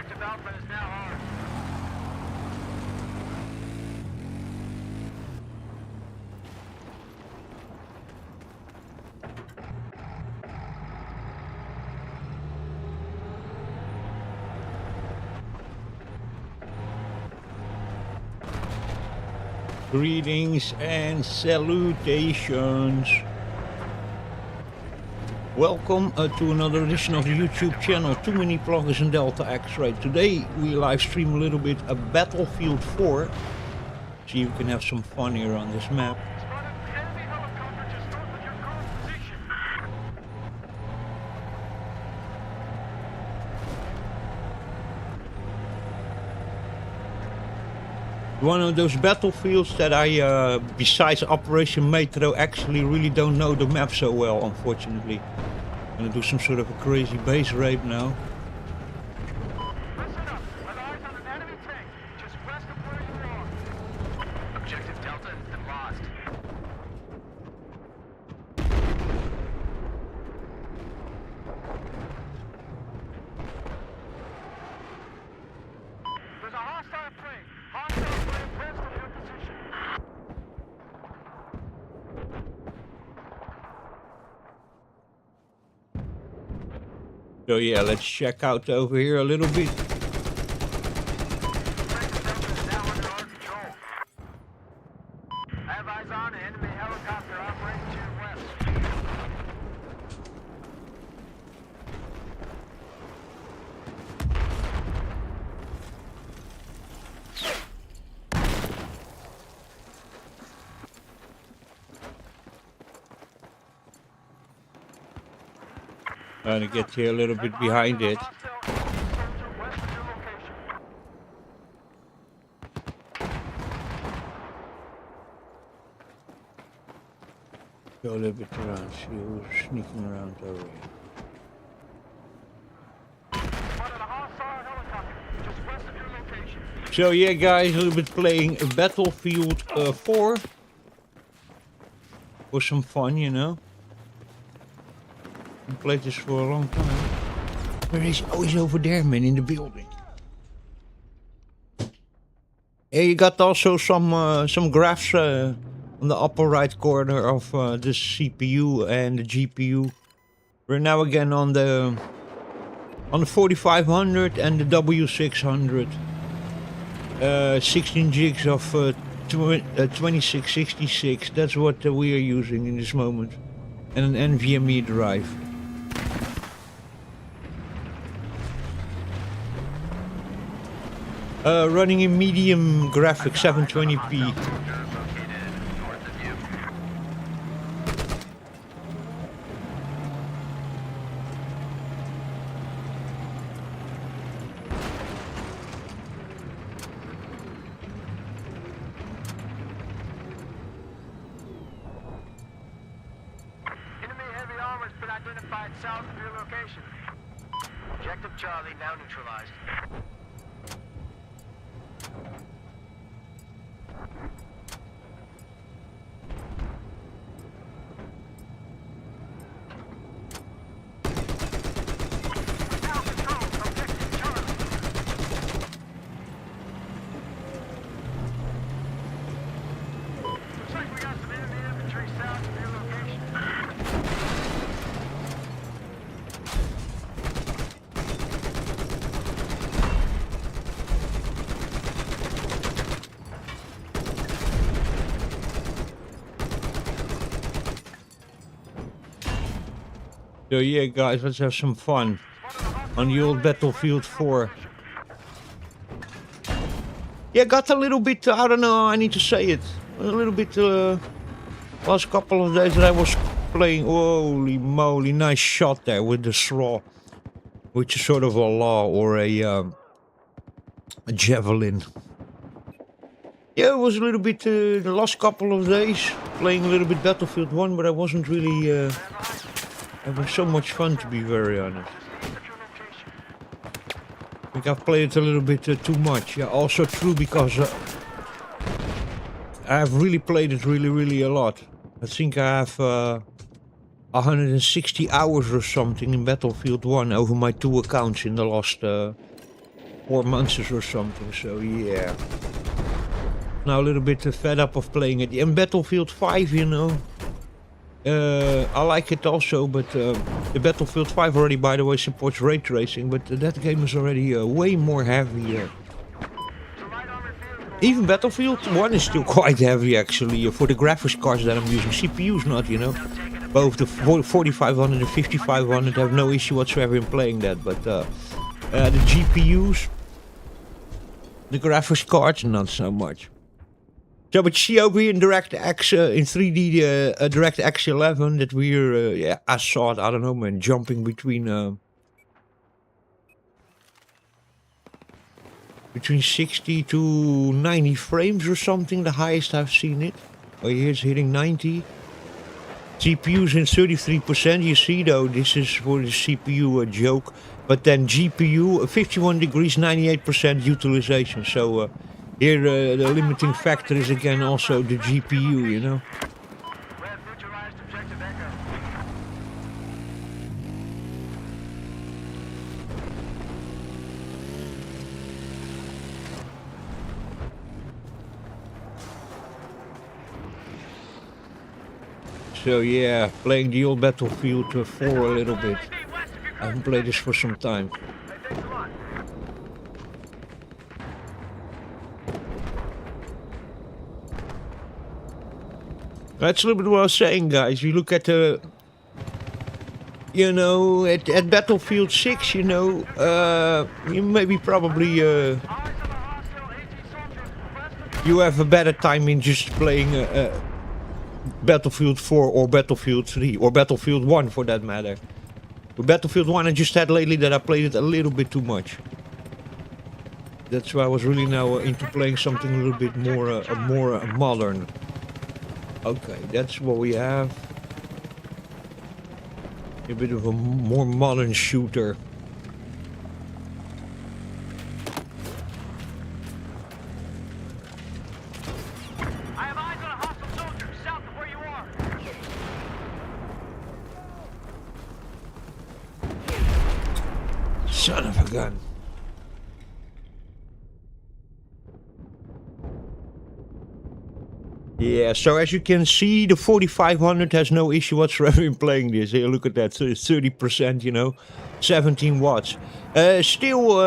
Objective Alpha is now ours. Greetings and salutations. Welcome to another edition of the YouTube channel, Too Many Pluggers and Delta X-Ray. Today we live stream a little bit a Battlefield 4. See if we can have some fun here on this map. Enemy helicopter just north of your current position. One of those battlefields that I, besides Operation Metro, actually really don't know the map so well, unfortunately. I'm gonna do some sort of a crazy base raid now. Listen up. With eyes on an enemy tank, just west of where you are. Objective Delta has been lost. There's a hostile plane. Hostile plane west of your position. So yeah, let's check out over here a little bit. Objective Delta is now under our control. I have eyes on an enemy helicopter operating to your west. Trying to get here a little bit behind it. Go a little bit around, see who's sneaking around over here. So yeah guys, a little bit playing Battlefield 4. For some fun, you know. I played this for a long time. Where is he? Oh, he's over there, man, in the building. Yeah, you got also some graphs on the upper right corner of the CPU and the GPU. We're now again on the 4500 and the W600. 16 gigs of 2666. That's what we are using in this moment, and an NVMe drive. Running in medium graphics, 720p. Enemy heavy armor has been identified south of your location. Objective Charlie now neutralized. Now control Objective Charlie. Looks like we got some enemy infantry south of your location. So yeah guys, let's have some fun on the old Battlefield 4. Yeah, got a little bit, I don't know, I need to say it. A little bit, last couple of days that I was playing, holy moly, nice shot there with the SRAW. Which is sort of a law or a javelin. Yeah, it was a little bit, the last couple of days, playing a little bit Battlefield 1, but I wasn't really, having so much fun, to be very honest. I think I've played it a little bit too much. Yeah, also true because I've really played it really a lot. I think I have 160 hours or something in Battlefield 1 over my 2 accounts in the last 4 months or something. So yeah. Now a little bit fed up of playing it. And Battlefield 5, you know. I like it also, but the Battlefield 5 already, by the way, supports ray tracing, but that game is already way more heavy. Even Battlefield 1 is still quite heavy, actually, for the graphics cards that I'm using. CPU's not, you know. Both the 4500 and 5500 have no issue whatsoever in playing that, but the GPUs, the graphics cards, not so much. So, but you see over here in DirectX, in 3D, DirectX 11, that we're, yeah, I saw it, I don't know, man, jumping between 60 to 90 frames or something, the highest I've seen it. Oh, here's hitting 90. CPU's in 33%, you see, though, this is for the CPU joke. But then GPU, 51 degrees, 98% utilization, so... here, the limiting factor is again also the GPU, you know. So yeah, playing the old Battlefield 4 a little bit. I haven't played this for some time. That's a little bit what I was saying, guys. You look at the, you know, at Battlefield 6, you know, you maybe probably, you have a better time in just playing Battlefield 4 or Battlefield 3 or Battlefield 1 for that matter. With Battlefield 1 I just had lately that I played it a little bit too much. That's why I was really now into playing something a little bit more modern. Okay, that's what we have. A bit of a more modern shooter. I have eyes on a hostile soldier south of where you are. Son of a gun. Yeah, so as you can see, the 4500 has no issue whatsoever in playing this. Here, look at that, 30%, you know, 17 watts. Still,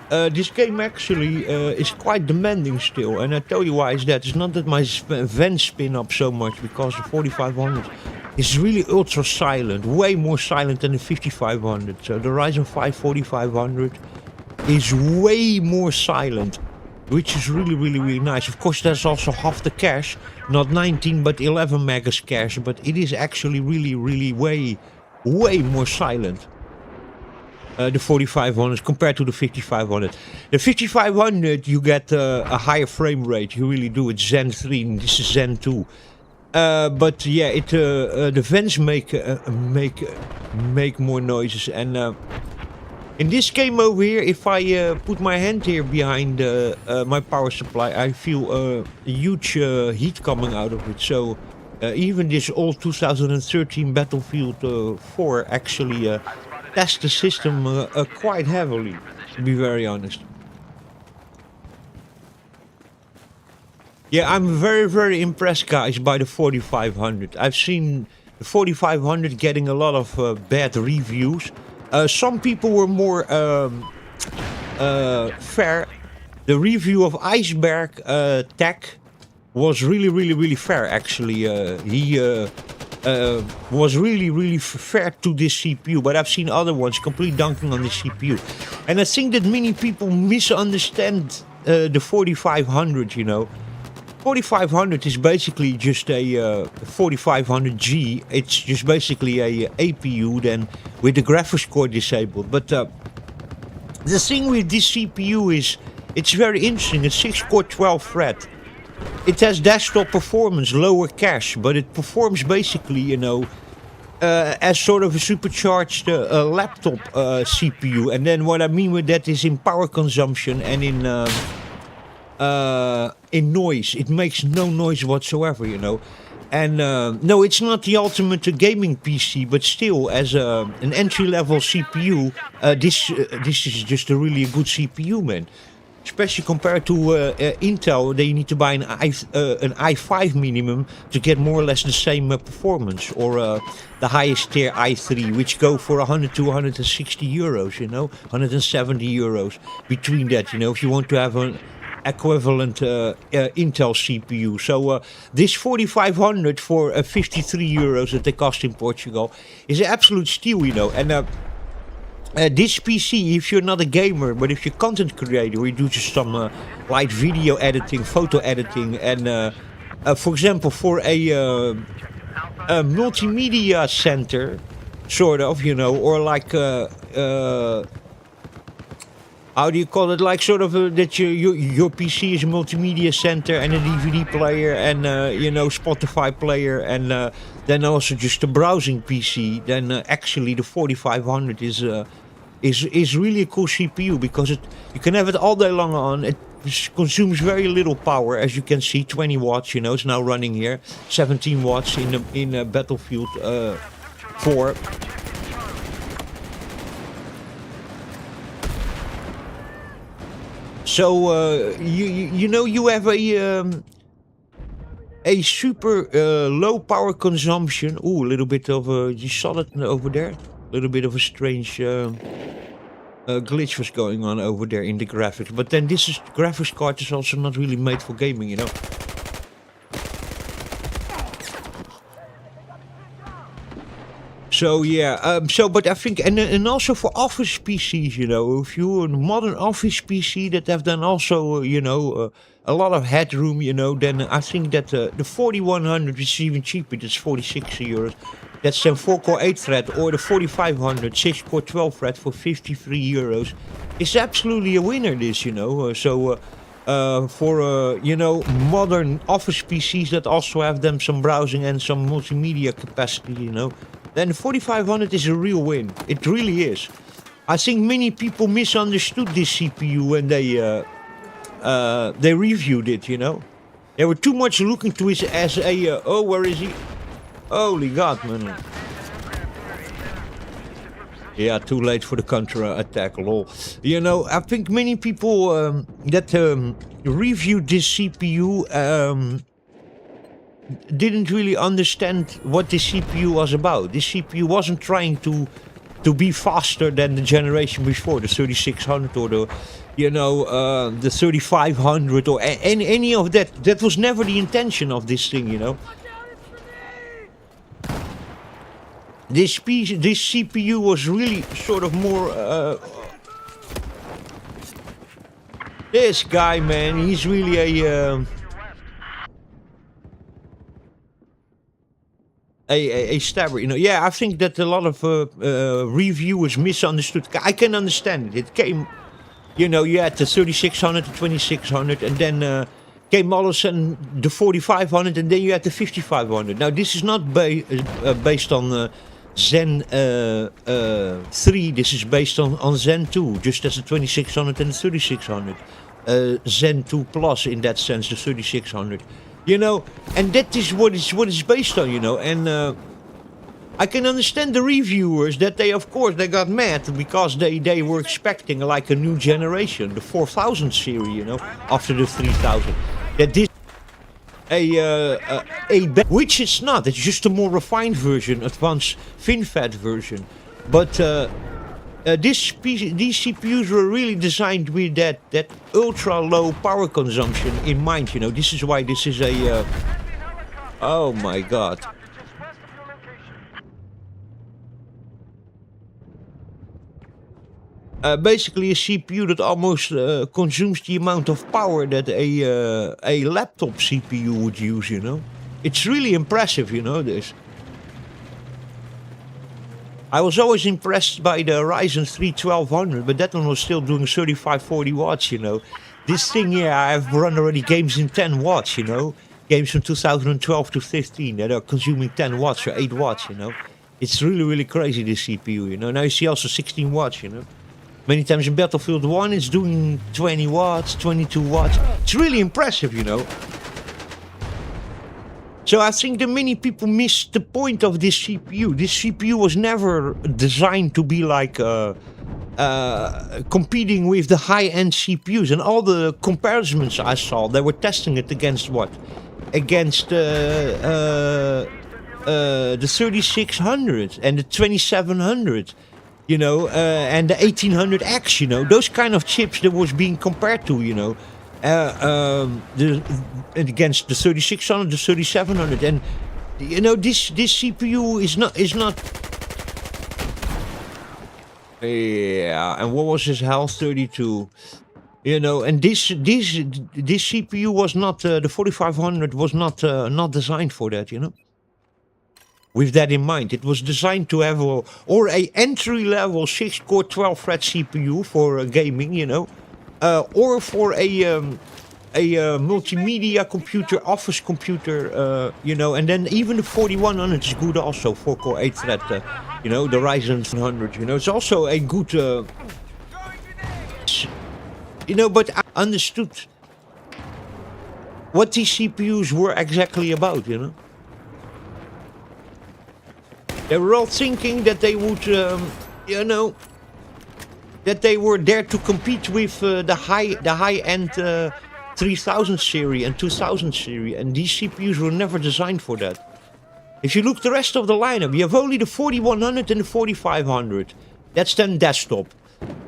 this game actually is quite demanding still, and I tell you why is that. It's not that my vents spin up so much, because the 4500 is really ultra silent, way more silent than the 5500. So the Ryzen 5 4500 is way more silent, which is really nice. Of course, there's also half the cache, not 19 but 11 megas cache, but it is actually really way more silent. The 4500 compared to the 5500. The 5500 you get a higher frame rate, you really do. It's Zen 3 and this is Zen 2. But yeah, the vents make more noises, and in this game over here, if I put my hand here behind my power supply, I feel a huge heat coming out of it. So even this old 2013 Battlefield 4 actually tests the system quite heavily, to be very honest. Yeah, I'm very impressed, guys, by the 4500. I've seen the 4500 getting a lot of bad reviews. Some people were more fair. The review of Iceberg Tech was really fair, actually. He was really fair to this CPU, but I've seen other ones complete dunking on the CPU. And I think that many people misunderstand the 4500, you know. 4500 is basically just a 4500G. It's just basically a APU then with the graphics core disabled. But the thing with this CPU is it's very interesting. It's 6-core 12 thread. It has desktop performance, lower cache, but it performs basically, you know, as sort of a supercharged laptop CPU. And then what I mean with that is in power consumption and in noise. It makes no noise whatsoever, you know. And no, it's not the ultimate gaming PC, but still, as an entry-level CPU, this is just a really good CPU, man. Especially compared to Intel, they need to buy an i5 minimum to get more or less the same performance, or the highest tier i3, which go for 100 to 160 euros, you know, 170 euros between that, you know, if you want to have an equivalent Intel CPU. So this 4500 for 53 euros that they cost in Portugal is an absolute steal, you know. And this PC, if you're not a gamer, but if you're a content creator, or you do just some light video editing, photo editing, and for example, for a multimedia center, sort of, you know, or like how do you call it? Like sort of that your PC is a multimedia center and a DVD player and you know, Spotify player, and then also just a browsing PC. Then actually the 4500 is really a cool CPU, because you can have it all day long on. It consumes very little power, as you can see, 20 watts. You know, it's now running here, 17 watts in Battlefield 4. So you know, you have a super low power consumption. Ooh, a little bit of you saw it over there. A little bit of a strange glitch was going on over there in the graphics. But then this graphics card is also not really made for gaming, you know. So yeah, but I think, and also for office PCs, you know, if you're a modern office PC that have then also, you know, a lot of headroom, you know, then I think that the 4100 is even cheaper. That's 46 euros. That's then 4-core 8-thread, or the 4500 6-core 12-thread for 53 euros. It's absolutely a winner, this, you know. For you know, modern office PCs that also have them some browsing and some multimedia capacity, you know, then the 4500 is a real win. It really is. I think many people misunderstood this CPU when they reviewed it, you know. They were too much looking to it as a oh, where is he? Holy God, man. Yeah, too late for the counter-attack, lol. You know, I think many people that reviewed this CPU didn't really understand what this CPU was about. This CPU wasn't trying to be faster than the generation before, the 3600 or the, you know, the 3500 or any of that. That was never the intention of this thing, you know. This CPU was really sort of more. This guy, man, he's really a stabber, you know. Yeah, I think that a lot of reviewers misunderstood. I can understand it. It came, you know, you had the 3600, the 2600, and then came all of a sudden the 4500, and then you had the 5500. Now, this is not based on Zen 3, this is based on Zen 2, just as the 2600 and the 3600. Zen 2 Plus, in that sense, the 3600. You know, and that is what it's based on, you know. And I can understand the reviewers that they, of course, they got mad because they were expecting like a new generation, the 4000 series, you know, after the 3000. That this which it's not. It's just a more refined version, advanced FinFET version. But these CPUs were really designed with that ultra low power consumption in mind. You know, this is why this is a. Oh my God. Basically a CPU that almost consumes the amount of power that a laptop CPU would use, you know. It's really impressive, you know, this. I was always impressed by the Ryzen 3 1200, but that one was still doing 35-40 watts, you know. This thing here, I've run already games in 10 watts, you know. Games from 2012 to 15 that are consuming 10 watts or 8 watts, you know. It's really, really crazy, this CPU, you know. Now you see also 16 watts, you know. Many times in Battlefield 1 it's doing 20 watts, 22 watts. It's really impressive, you know. So I think that many people miss the point of this CPU. This CPU was never designed to be like competing with the high-end CPUs. And all the comparisons I saw, they were testing it against what? Against the 3600 and the 2700, you know, and the 1800X, you know, those kind of chips that was being compared to, you know. Against the 3600, the 3700, and you know this CPU is not. Yeah, and what was his health? 32. You know, and this CPU was not the 4500 was not designed for that. You know, with that in mind, it was designed to have a entry level 6-core 12-thread CPU for gaming. You know. Or for a multimedia computer, office computer, you know, and then even the 4100 is good also, 4-core 8-thread, you know, the Ryzen 100, you know, it's also a good, you know, but I understood what these CPUs were exactly about, you know. They were all thinking that they would, you know, that they were there to compete with the high-end 3000 series and 2000 series, and these CPUs were never designed for that. If you look the rest of the lineup, you have only the 4100 and the 4500. That's then desktop.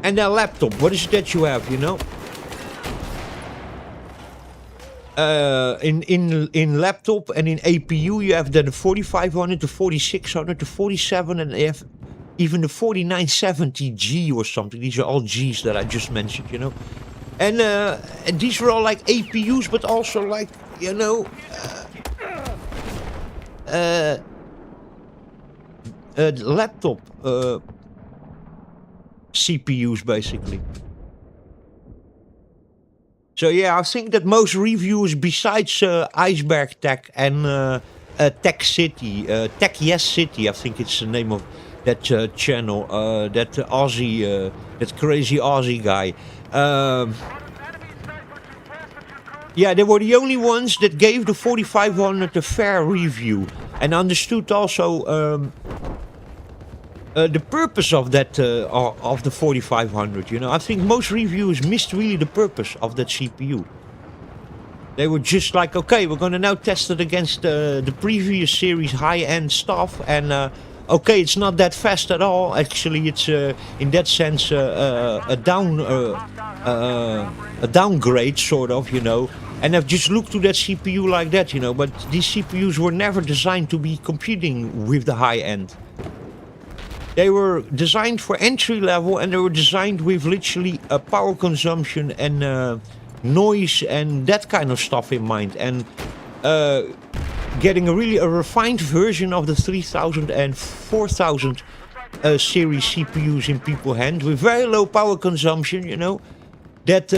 And then laptop, what is it that you have, you know? In laptop and in APU, you have the 4500, the 4600, the 47, and you have even the 4970G or something. These are all Gs that I just mentioned, you know. And these were all like APUs, but also like, you know, laptop CPUs, basically. So yeah, I think that most reviewers besides Iceberg Tech and Tech City, Tech Yes City, I think it's the name of that channel, that Aussie, that crazy Aussie guy. Yeah, they were the only ones that gave the 4500 a fair review and understood also the purpose of that of the 4500. You know, I think most reviewers missed really the purpose of that CPU. They were just like, okay, we're gonna now test it against the previous series high-end stuff, and okay, it's not that fast at all. Actually, it's in that sense a downgrade, sort of, you know. And I've just looked to that CPU like that, you know. But these CPUs were never designed to be competing with the high end. They were designed for entry level, and they were designed with literally a power consumption and noise and that kind of stuff in mind, and getting a refined version of the 3000 and 4000 series CPUs in people's hands with very low power consumption, you know, that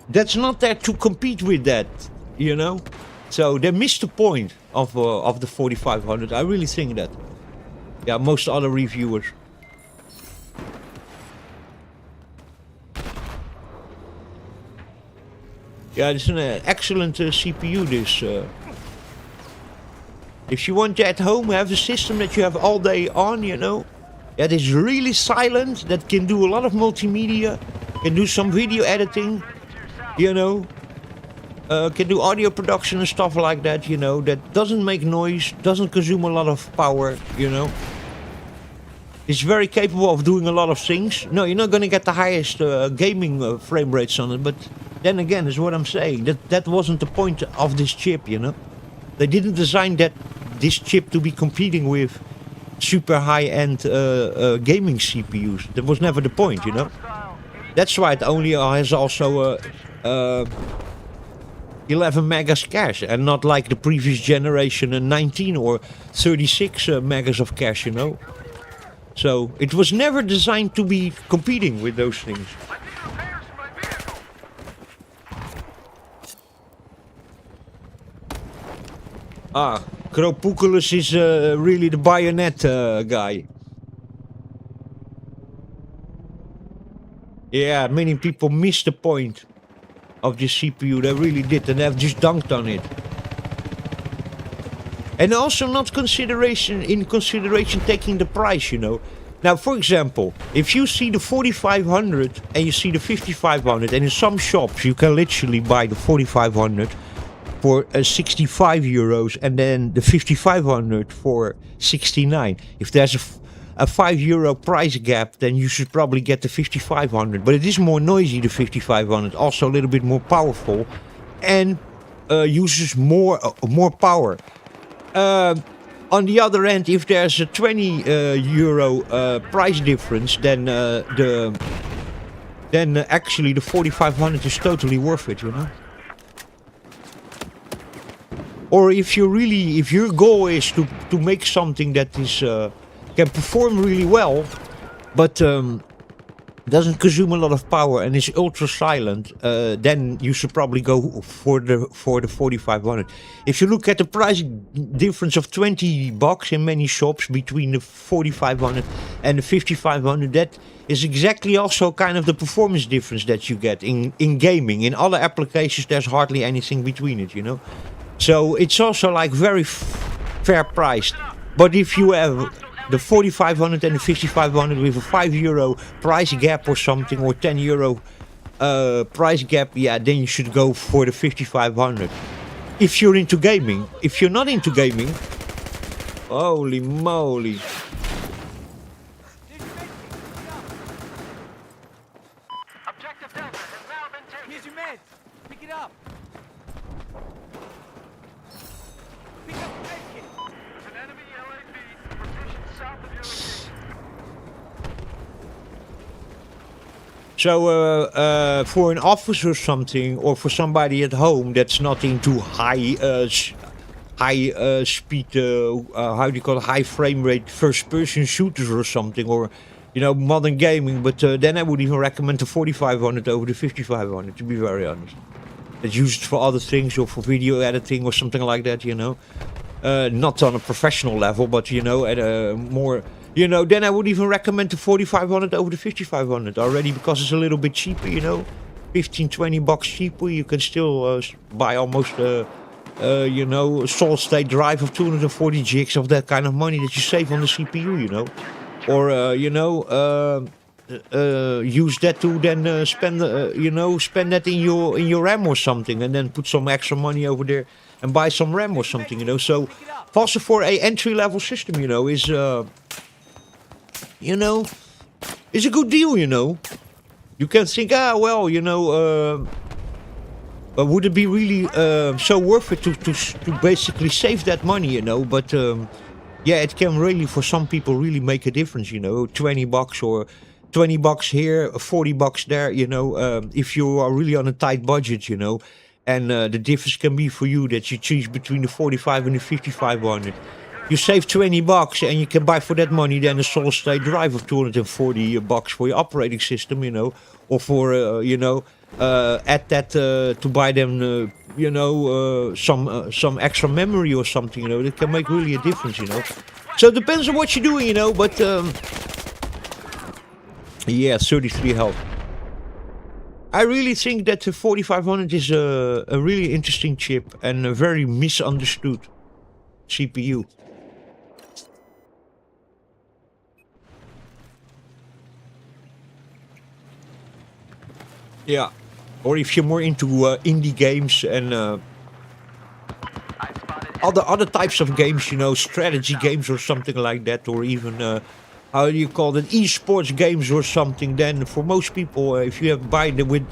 that's not there to compete with that, you know. So they missed the point of the 4500. I really think that. Yeah, most other reviewers. Yeah, it's an excellent CPU, this. If you want to at home have a system that you have all day on, you know, that is really silent, that can do a lot of multimedia, can do some video editing, you know, can do audio production and stuff like that, you know, that doesn't make noise, doesn't consume a lot of power, you know. It's very capable of doing a lot of things. No, you're not going to get the highest gaming frame rates on it, but then again, is what I'm saying. That wasn't the point of this chip, you know. They didn't design this chip to be competing with super high-end gaming CPUs. That was never the point, you know. That's why it only has also 11 megas cache, and not like the previous generation 19 or 36 megas of cache, you know. So it was never designed to be competing with those things. Ah, Kropuculus is really the bayonet guy. Yeah, many people miss the point. of this CPU. They really did, and they've just dunked on it. And also not in consideration taking the price, you know. Now, for example, if you see the 4500 and you see the 5500, and in some shops you can literally buy the 4500 for 65 euros and then the 5500 for 69. If there's a 5 euro price gap, then you should probably get the 5500. But it is more noisy, the 5500, also a little bit more powerful, and uses more power. On the other end, if there's a 20 euro price difference, then actually the 4500 is totally worth it, you know. Or if your goal is to make something that is can perform really well, but doesn't consume a lot of power and is ultra silent, then you should probably go for the 4500. If you look at the price difference of 20 bucks in many shops between the 4500 and the 5500, that is exactly also kind of the performance difference that you get in gaming. In other applications, there's hardly anything between it, you know. So it's also like very fair priced. But if you have the 4500 and the 5500 with a 5 euro price gap or something, or 10 euro price gap, yeah, then you should go for the 5500. If you're into gaming. If you're not into gaming, holy moly. Objective Delta has now been taken. Here's your meds. Pick it up. Pick up the med kit. There's an enemy LAV positioned south of your location. So for an office or something, or for somebody at home that's not into high speed, how do you call it, high frame rate first person shooters or something, or you know, modern gaming, but then I would even recommend the 4500 over the 5500, to be very honest. It's used for other things, or for video editing or something like that, you know. Not on a professional level, but you know, at a more, you know, then I would even recommend the 4500 over the 5500 already, because it's a little bit cheaper, you know. 15-20 bucks cheaper, you can still buy almost you know, a solid state drive of 240 gigs of that kind of money that you save on the CPU, you know. Or you know, use that to then spend you know, spend that in your RAM or something, and then put some extra money over there and buy some RAM or something, you know. So also for a entry level system, you know, is you know, is a good deal, you know. You can think, well, you know, would it be really so worth it to basically save that money, you know? But yeah, it can really, for some people, really make a difference, you know. 20 bucks or 20 bucks here, 40 bucks there, you know. If you are really on a tight budget, you know. And the difference can be for you that you choose between the 45 and the 5500. You save 20 bucks and you can buy for that money then a solid state drive of 240 bucks for your operating system, you know. Or for, you know, add that to buy them, you know, some extra memory or something, you know. That can make really a difference, you know. So it depends on what you're doing, you know. But yeah, 33 health. I really think that the 4500 is a really interesting chip and a very misunderstood CPU. Yeah, or if you're more into indie games and other types of games, you know, strategy games or something like that, or even how do you call it, esports games or something, then for most people, if you have buy with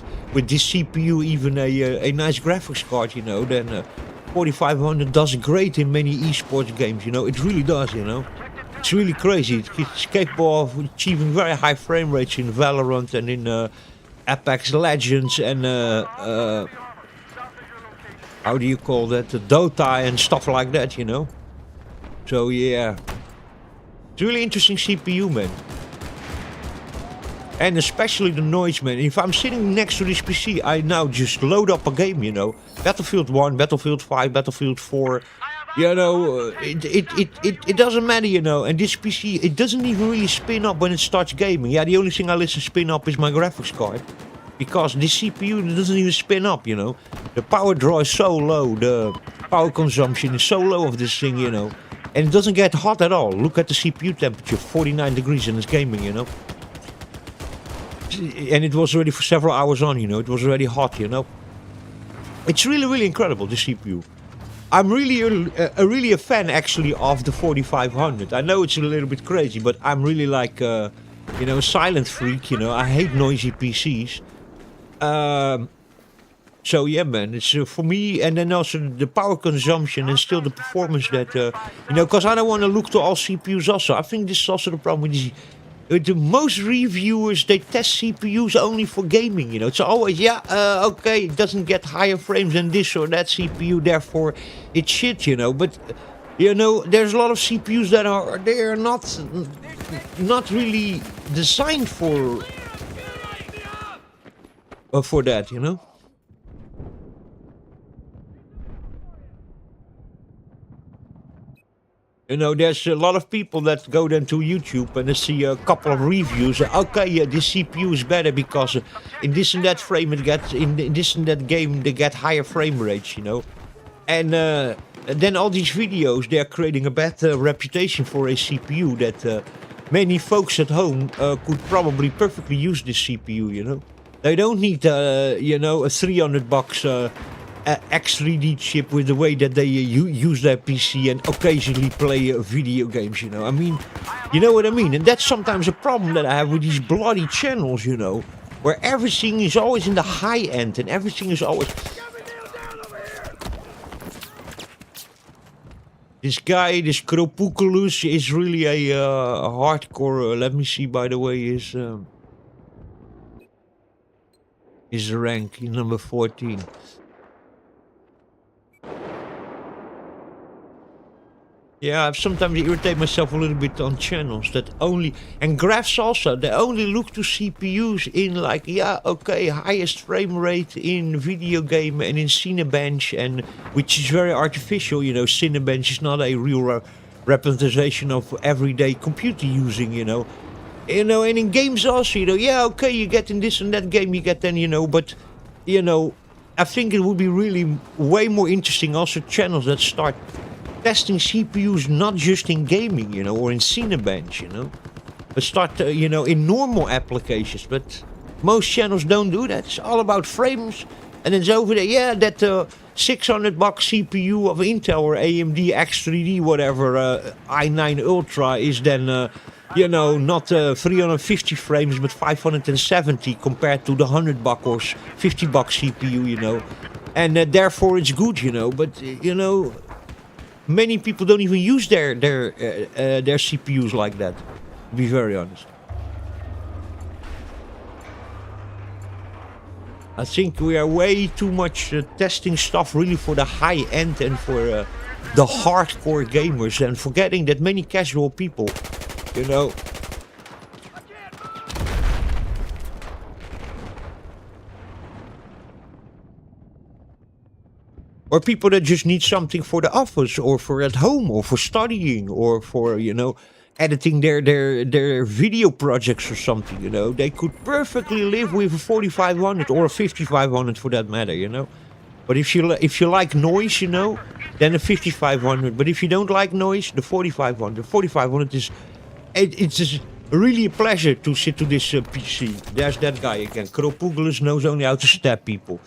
this CPU even a nice graphics card, you know, then 4500 does great in many esports games, you know. It really does, you know. It's really crazy. It's capable of achieving very high frame rates in Valorant and in Apex Legends and how do you call that, Dota and stuff like that, you know. So yeah, it's really interesting CPU, man. And especially the noise, man. If I'm sitting next to this PC, I now just load up a game, you know. Battlefield 1, Battlefield 5, Battlefield 4. You know, it doesn't matter, you know. And this PC, it doesn't even really spin up when it starts gaming. Yeah, the only thing I listen spin up is my graphics card. because the CPU doesn't even spin up, you know. The power draw is so low, the power consumption is so low of this thing, you know. And it doesn't get hot at all. Look at the CPU temperature, 49 degrees in this gaming, you know. And it was already for several hours on, you know. It was already hot, you know. It's really, really incredible, the CPU. I'm really a fan, actually, of the 4500. I know it's a little bit crazy, but I'm really like, you know, a silent freak, you know. I hate noisy PCs. So yeah, man, it's for me, and then also the power consumption and still the performance that, you know, because I don't want to look to all CPUs also. I think this is also the problem with these. The most reviewers, they test CPUs only for gaming, you know. It's always, yeah, okay, it doesn't get higher frames than this or that CPU, therefore it's shit, you know. But, you know, there's a lot of CPUs that are not really designed for that, you know. You know, there's a lot of people that go then to YouTube and they see a couple of reviews. Okay, yeah, this CPU is better because in this and that frame it gets, in this and that game they get higher frame rates, you know. And then all these videos, they're creating a bad reputation for a CPU that many folks at home could probably perfectly use this CPU, you know. They don't need, you know, a $300 X3D chip with the way that they use their PC and occasionally play video games, you know. I mean, you know what I mean? And that's sometimes a problem that I have with these bloody channels, you know, where everything is always in the high end and everything is always... This guy, this Kropukulus, is really a hardcore... let me see, by the way, his rank, number 14. Yeah, I sometimes irritate myself a little bit on channels that only, and graphs also, they only look to CPUs in like, yeah, okay, highest frame rate in video game and in Cinebench, and which is very artificial, you know. Cinebench is not a real representation of everyday computer using, you know. You know, and in games also, you know, yeah, okay, you get in this and that game, you get then, you know, but, you know, I think it would be really way more interesting also channels that start testing CPUs not just in gaming, you know, or in Cinebench, you know, but start, you know, in normal applications. But most channels don't do that. It's all about frames, and it's over there. Yeah, that $600 CPU of Intel or AMD X3D, whatever, i9 Ultra is then, you know, not 350 frames, but 570 compared to the $100 or $50 CPU, you know, and therefore it's good, you know. But you know, many people don't even use their CPUs like that, to be very honest. I think we are way too much testing stuff really for the high end and for the hardcore gamers, and forgetting that many casual people, you know, or people that just need something for the office or for at home or for studying or for, you know, editing their video projects or something, you know. They could perfectly live with a 4500 or a 5500 for that matter, you know. But if you like noise, you know, then a 5500. But if you don't like noise, the 4500. 4500 is... It's just really a pleasure to sit to this PC. There's that guy again. Kropuglus knows only how to stab people.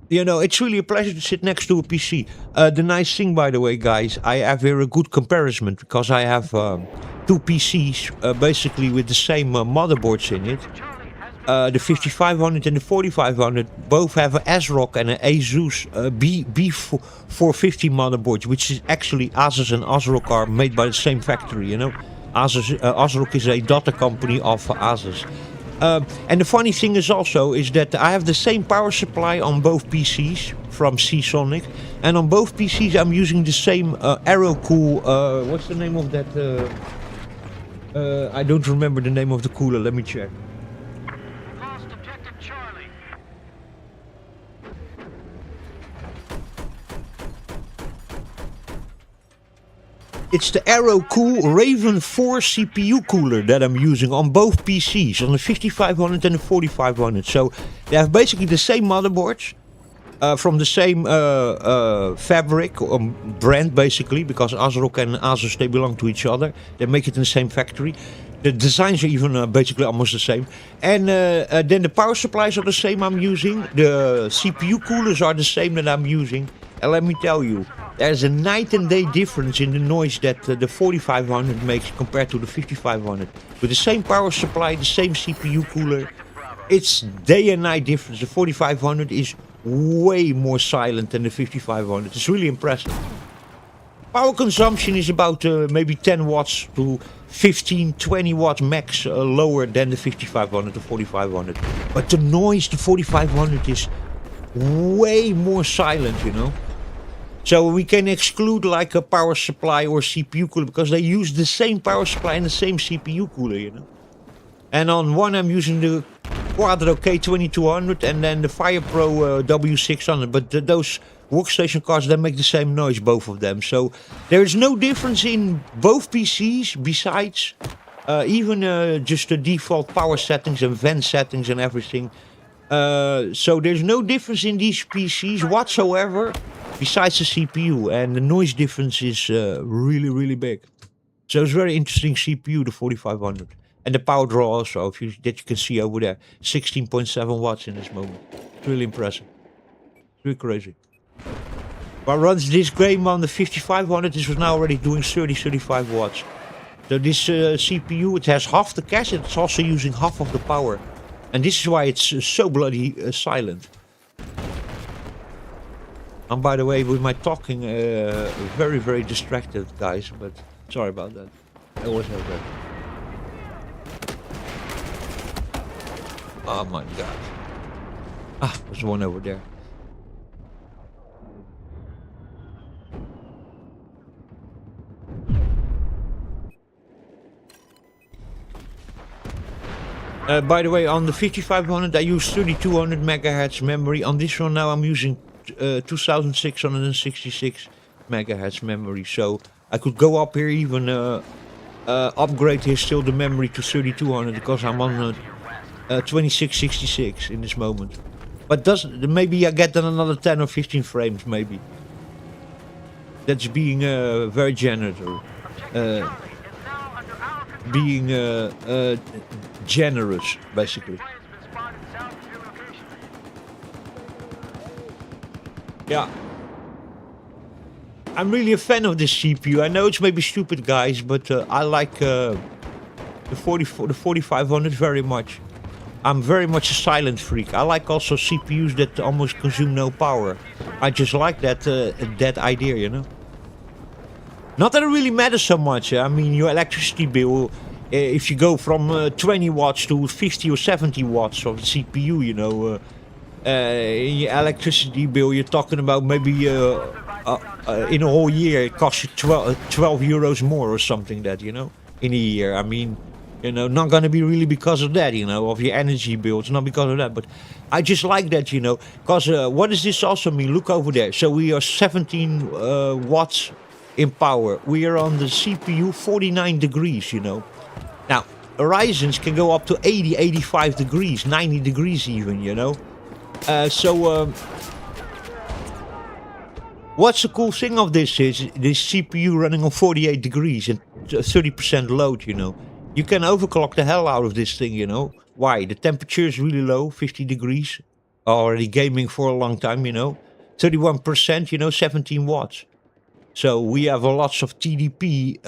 You know, it's really a pleasure to sit next to a PC. The nice thing, by the way, guys, I have here a good comparison because I have two PCs basically with the same motherboards in it. The 5500 and the 4500 both have an ASRock and an Asus B450 motherboards, which is actually Asus and ASRock are made by the same factory, you know. ASRock is a daughter company of Asus. And the funny thing is also is that I have the same power supply on both PCs from Seasonic, and on both PCs I'm using the same AeroCool. What's the name of that? I don't remember the name of the cooler. Let me check. Lost objective Charlie. It's the Aerocool Raven 4 CPU cooler that I'm using on both PCs, on the 5500 and the 4500. So they have basically the same motherboards, from the same fabric or brand basically, because ASRock and Asus, they belong to each other. They make it in the same factory. The designs are even basically almost the same. And then the power supplies are the same I'm using. The CPU coolers are the same that I'm using. And let me tell you, there's a night and day difference in the noise that the 4500 makes compared to the 5500. With the same power supply, the same CPU cooler, it's day and night difference. The 4500 is way more silent than the 5500. It's really impressive. Power consumption is about maybe 10 watts to 15, 20 watts max lower than the 5500 to 4500. But the noise, the 4500 is way more silent, you know. So we can exclude like a power supply or CPU cooler because they use the same power supply and the same CPU cooler, you know. And on one I'm using the Quadro K2200 and then the FirePro W600. But those workstation cards, they make the same noise, both of them. So there is no difference in both PCs besides even just the default power settings and vent settings and everything. So there's no difference in these PCs whatsoever besides the CPU, and the noise difference is really, really big. So it's very interesting CPU, the 4500. And the power draw also, that you can see over there, 16.7 watts in this moment. It's really impressive. It's really crazy. But runs this game on the 5500, this was now already doing 35 watts. So this CPU, it has half the cache, it's also using half of the power. And this is why it's so bloody silent. And by the way, with my talking, very, very distracted, guys. But sorry about that. I always have that. Oh my god. Ah, there's one over there. By the way, on the 5500 I use 3200 megahertz memory. On this one now I'm using 2666 megahertz memory. So I could go up here even upgrade here still the memory to 3200 because I'm on 2666 in this moment. But maybe I get then another 10 or 15 frames maybe. That's being very generous. Being generous, basically. Yeah. I'm really a fan of this CPU. I know it's maybe stupid, guys, but I like the 4500 very much. I'm very much a silent freak. I like also CPUs that almost consume no power. I just like that idea, you know. Not that it really matters so much. I mean, your electricity bill, if you go from 20 watts to 50 or 70 watts of the CPU, you know, your electricity bill, you're talking about maybe in a whole year, it costs you 12 euros more or something that, you know, in a year. I mean, you know, not going to be really because of that, you know, of your energy bill. It's not because of that, but I just like that, you know, because what does this also mean? Look over there. So we are 17 watts in power. We are on the CPU 49 degrees, you know. Now, Ryzen's can go up to 80, 85 degrees, 90 degrees even, you know. What's the cool thing of this is this CPU running on 48 degrees and 30% load, you know. You can overclock the hell out of this thing, you know. Why? The temperature is really low, 50 degrees. Already gaming for a long time, you know. 31%, you know, 17 watts. So we have lots of TDP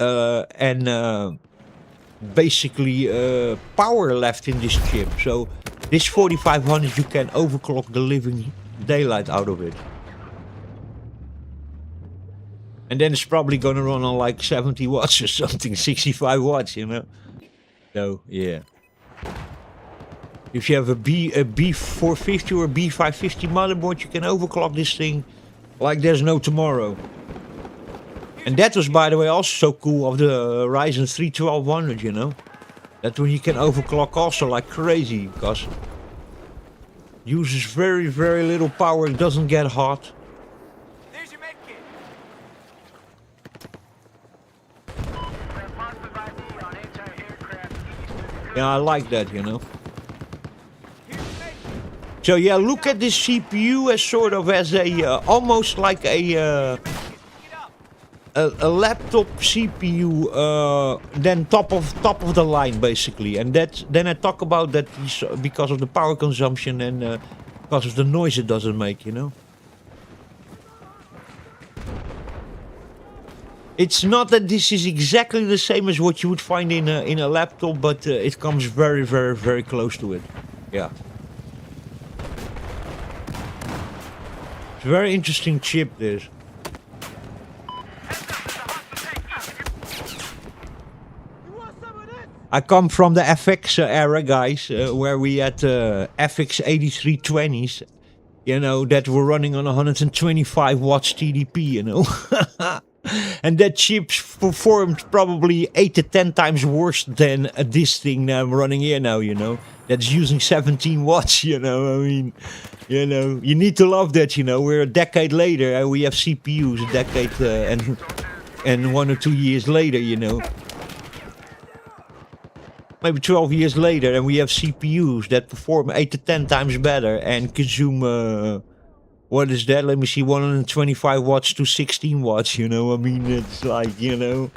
and basically power left in this chip. So this 4500 you can overclock the living daylight out of it. And then it's probably gonna run on like 70 watts or something, 65 watts, you know. So yeah. If you have a B450 or a B550 motherboard, you can overclock this thing like there's no tomorrow. And that was, by the way, also so cool of the Ryzen 3 1200, you know. That one you can overclock also like crazy, because it uses very, very little power, it doesn't get hot. There's your med kit. Yeah, I like that, you know. Here's Mason. So yeah, look at this CPU as sort of as a almost like a Pick it up. a laptop CPU, then top of the line basically, and that's then I talk about that because of the power consumption and because of the noise it doesn't make, you know. It's not that this is exactly the same as what you would find in a laptop, but it comes very, very, very close to it. Yeah. It's a very interesting chip, this. You want some of this? I come from the FX era, guys, where we had FX 8320s, you know, that were running on 125 watts TDP, you know. And that chip performed probably 8 to 10 times worse than this thing that I'm running here now, you know. That's using 17 watts, you know. I mean, you know, you need to love that, you know. We're a decade later and we have CPUs a decade and 1 or 2 years later, you know. Maybe 12 years later and we have CPUs that perform 8 to 10 times better and consume... what is that? Let me see, 125 watts to 16 watts, you know? I mean, it's like, you know...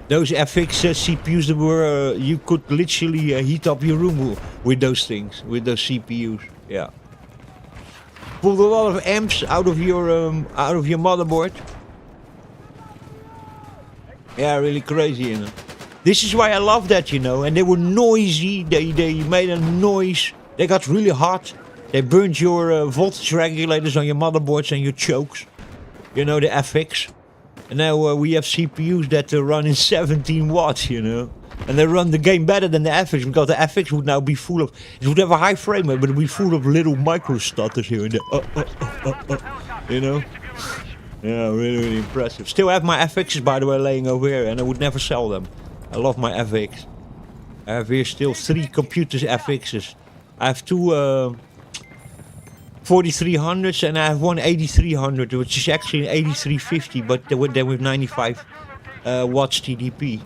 Those FX CPUs that were... you could literally heat up your room with those things, with those CPUs, yeah. Pulled a lot of amps out of your motherboard. Yeah, really crazy, you know. This is why I love that, you know. And they were noisy, they made a noise. They got really hot. They burned your voltage regulators on your motherboards and your chokes. You know, the FX. And now we have CPUs that run in 17 watts, you know. And they run the game better than the FX, because the FX would now be full of... It would have a high frame rate, but it would be full of little micro stutters here and there. You know? Yeah, really, really impressive. Still have my FXs, by the way, laying over here, and I would never sell them. I love my FX. I have here still 3 computers FXs. I have 2 4300s and I have one 8300, which is actually an 8350, but they're with 95 watts TDP.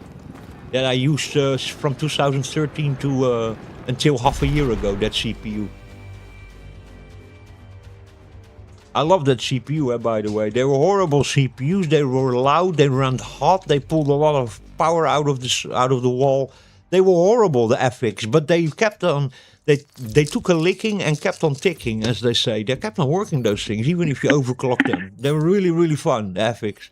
That I used from 2013 to until half a year ago, that CPU. I love that CPU, by the way. They were horrible CPUs. They were loud. They ran hot. They pulled a lot of power out of the wall. They were horrible, the FX, but they kept on. They took a licking and kept on ticking, as they say. They kept on working those things, even if you overclock them. They were really, really fun, the FX.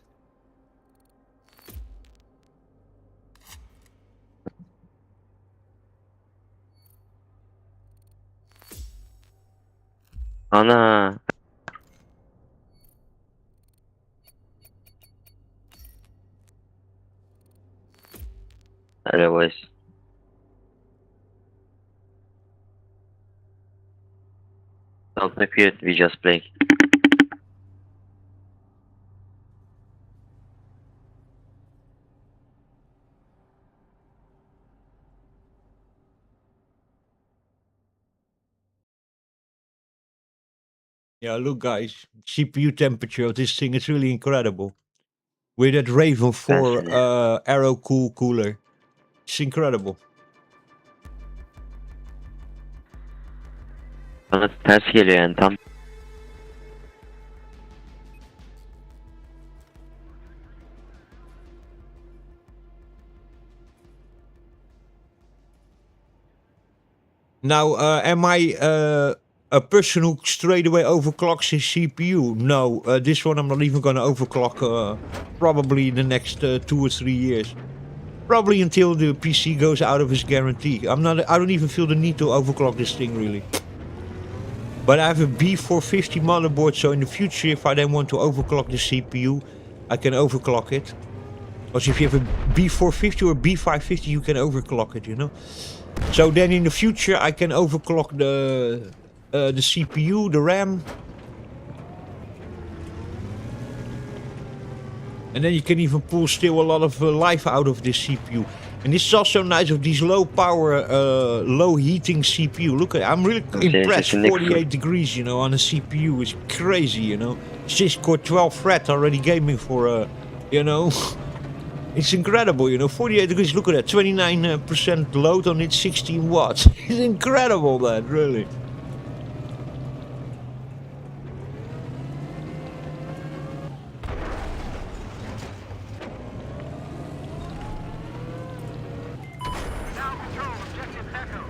Ana. Hello, boys. Don't compute, we just play. Yeah, look, guys, CPU temperature of this thing is really incredible. With that Raven 4 Aero Cool cooler, it's incredible. Bana ters geliyor yani tam. Now, am I a person who straight away overclocks his CPU? No, this one I'm not even going to overclock probably in the next 2 or 3 years. Probably until the PC goes out of its guarantee. I don't even feel the need to overclock this thing, really. But I have a B450 motherboard, so in the future, if I then want to overclock the CPU, I can overclock it. Because if you have a B450 or B550, you can overclock it, you know. So then in the future, I can overclock the CPU, the RAM. And then you can even pull still a lot of life out of this CPU. And this is also nice of these low power, low heating CPU. Look, I'm really impressed. 48 degrees, you know, on a CPU is crazy, you know. 6-core 12 thread already gaming for, you know. It's incredible, you know, 48 degrees, look at that, 29% load on it, 16 watts. It's incredible, that, really. Now control, objective Echo.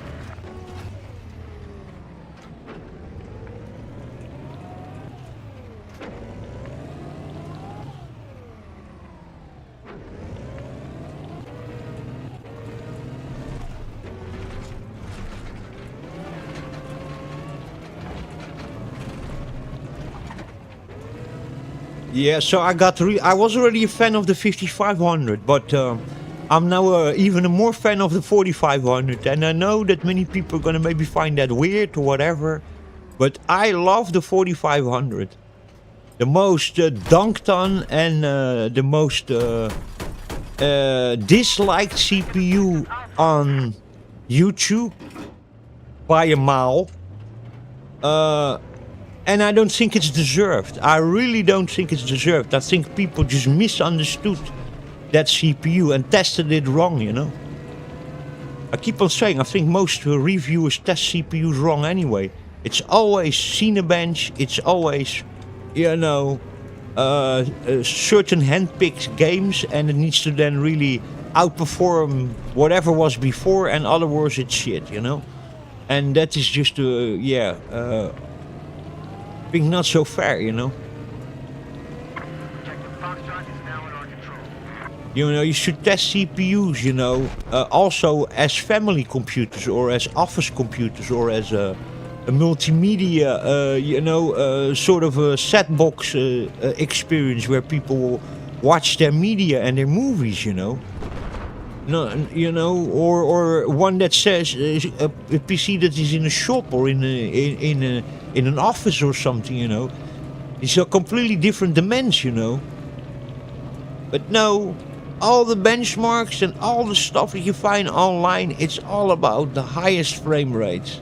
Yeah, so I was already a fan of the 5500, but I'm now even a more fan of the 4500, and I know that many people are gonna maybe find that weird or whatever, but I love the 4500. The most dunked on and the most disliked CPU on YouTube by a mile. And I don't think it's deserved. I really don't think it's deserved. I think people just misunderstood that CPU and tested it wrong, you know. I keep on saying, I think most reviewers test CPUs wrong anyway. It's always Cinebench, it's always, you know, certain hand-picked games, and it needs to then really outperform whatever was before, and other words, it's shit, you know. And that is just, I think not so fair, you know. Objective Foxtrot is now in our control. You know, you should test CPUs, you know, also as family computers or as office computers or as a multimedia, you know, sort of a set box experience where people will watch their media and their movies, you know. No, you know, or one that says a PC that is in a shop or in an office or something, you know. It's a completely different dimension, you know. But no, all the benchmarks and all the stuff that you find online, it's all about the highest frame rates.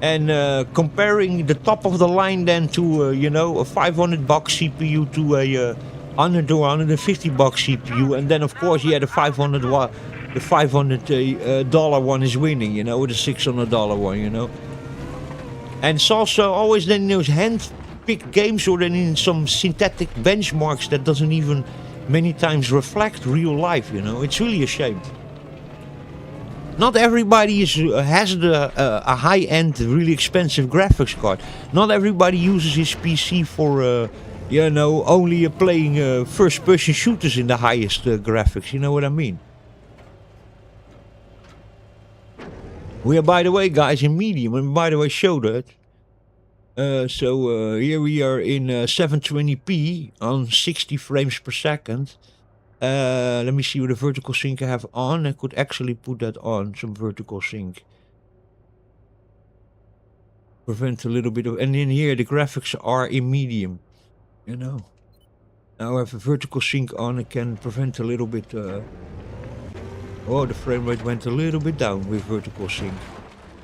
And comparing the top of the line then to, you know, a $500 CPU to a 100 or 150 bucks CPU, and then of course yeah, the $500 dollar one is winning, you know, with the $600 one, you know. And it's also always then those hand-picked games or then in some synthetic benchmarks that doesn't even many times reflect real life, you know. It's really a shame. Not everybody has a high-end, really expensive graphics card. Not everybody uses his PC for you know, only playing first-person shooters in the highest graphics. You know what I mean? We are, by the way, guys, in medium, and by the way, show that. So here we are in 720p on 60 frames per second. Let me see what the vertical sync I have on. I could actually put that on, some vertical sync. Prevent a little bit of, and in here the graphics are in medium. You know, now I have a vertical sync on. I can prevent a little bit. Oh, the frame rate went a little bit down with vertical sync.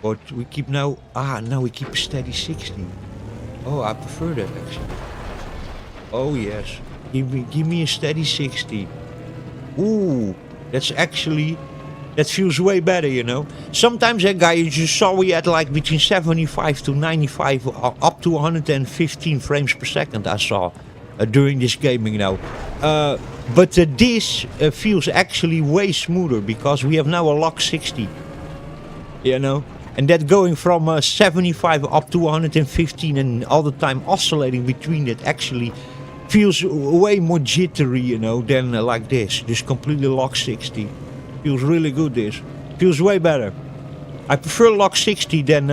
But we keep now. Now we keep a steady 60. Oh, I prefer that actually. Oh yes, give me a steady 60. Ooh, that's actually. That feels way better, you know. Sometimes that guy, you just saw we had like between 75 to 95, up to 115 frames per second I saw during this gaming now. But this feels actually way smoother because we have now a lock 60, you know. And that going from 75 up to 115 and all the time oscillating between that actually feels way more jittery, you know, than like this. Just completely lock 60. Feels really good, this. Feels way better. I prefer lock 60 than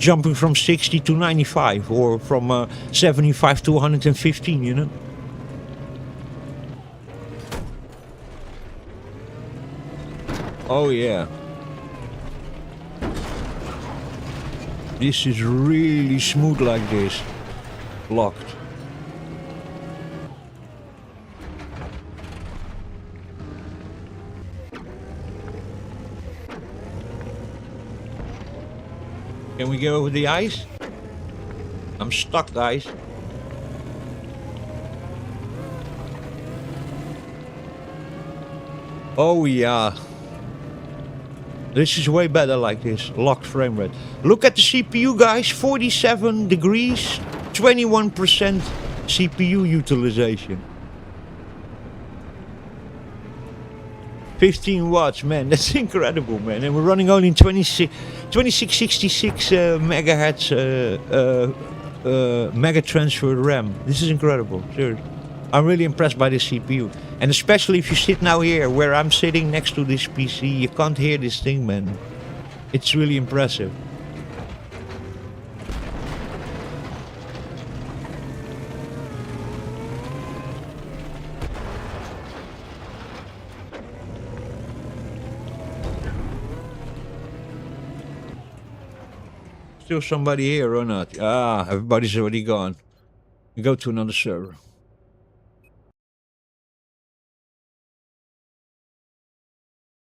jumping from 60 to 95 or from 75 to 115, you know. Oh yeah. This is really smooth like this. Locked. Can we go over the ice? I'm stuck, guys. Oh yeah. This is way better like this. Locked frame rate. Look at the CPU, guys. 47 degrees. 21% CPU utilization. 15 watts, man. That's incredible, man. And we're running only 2666 megahertz mega transfer RAM. This is incredible. Seriously. I'm really impressed by this CPU. And especially if you sit now here, where I'm sitting next to this PC, you can't hear this thing, man. It's really impressive. Still somebody here or not? Ah, everybody's already gone. We go to another server.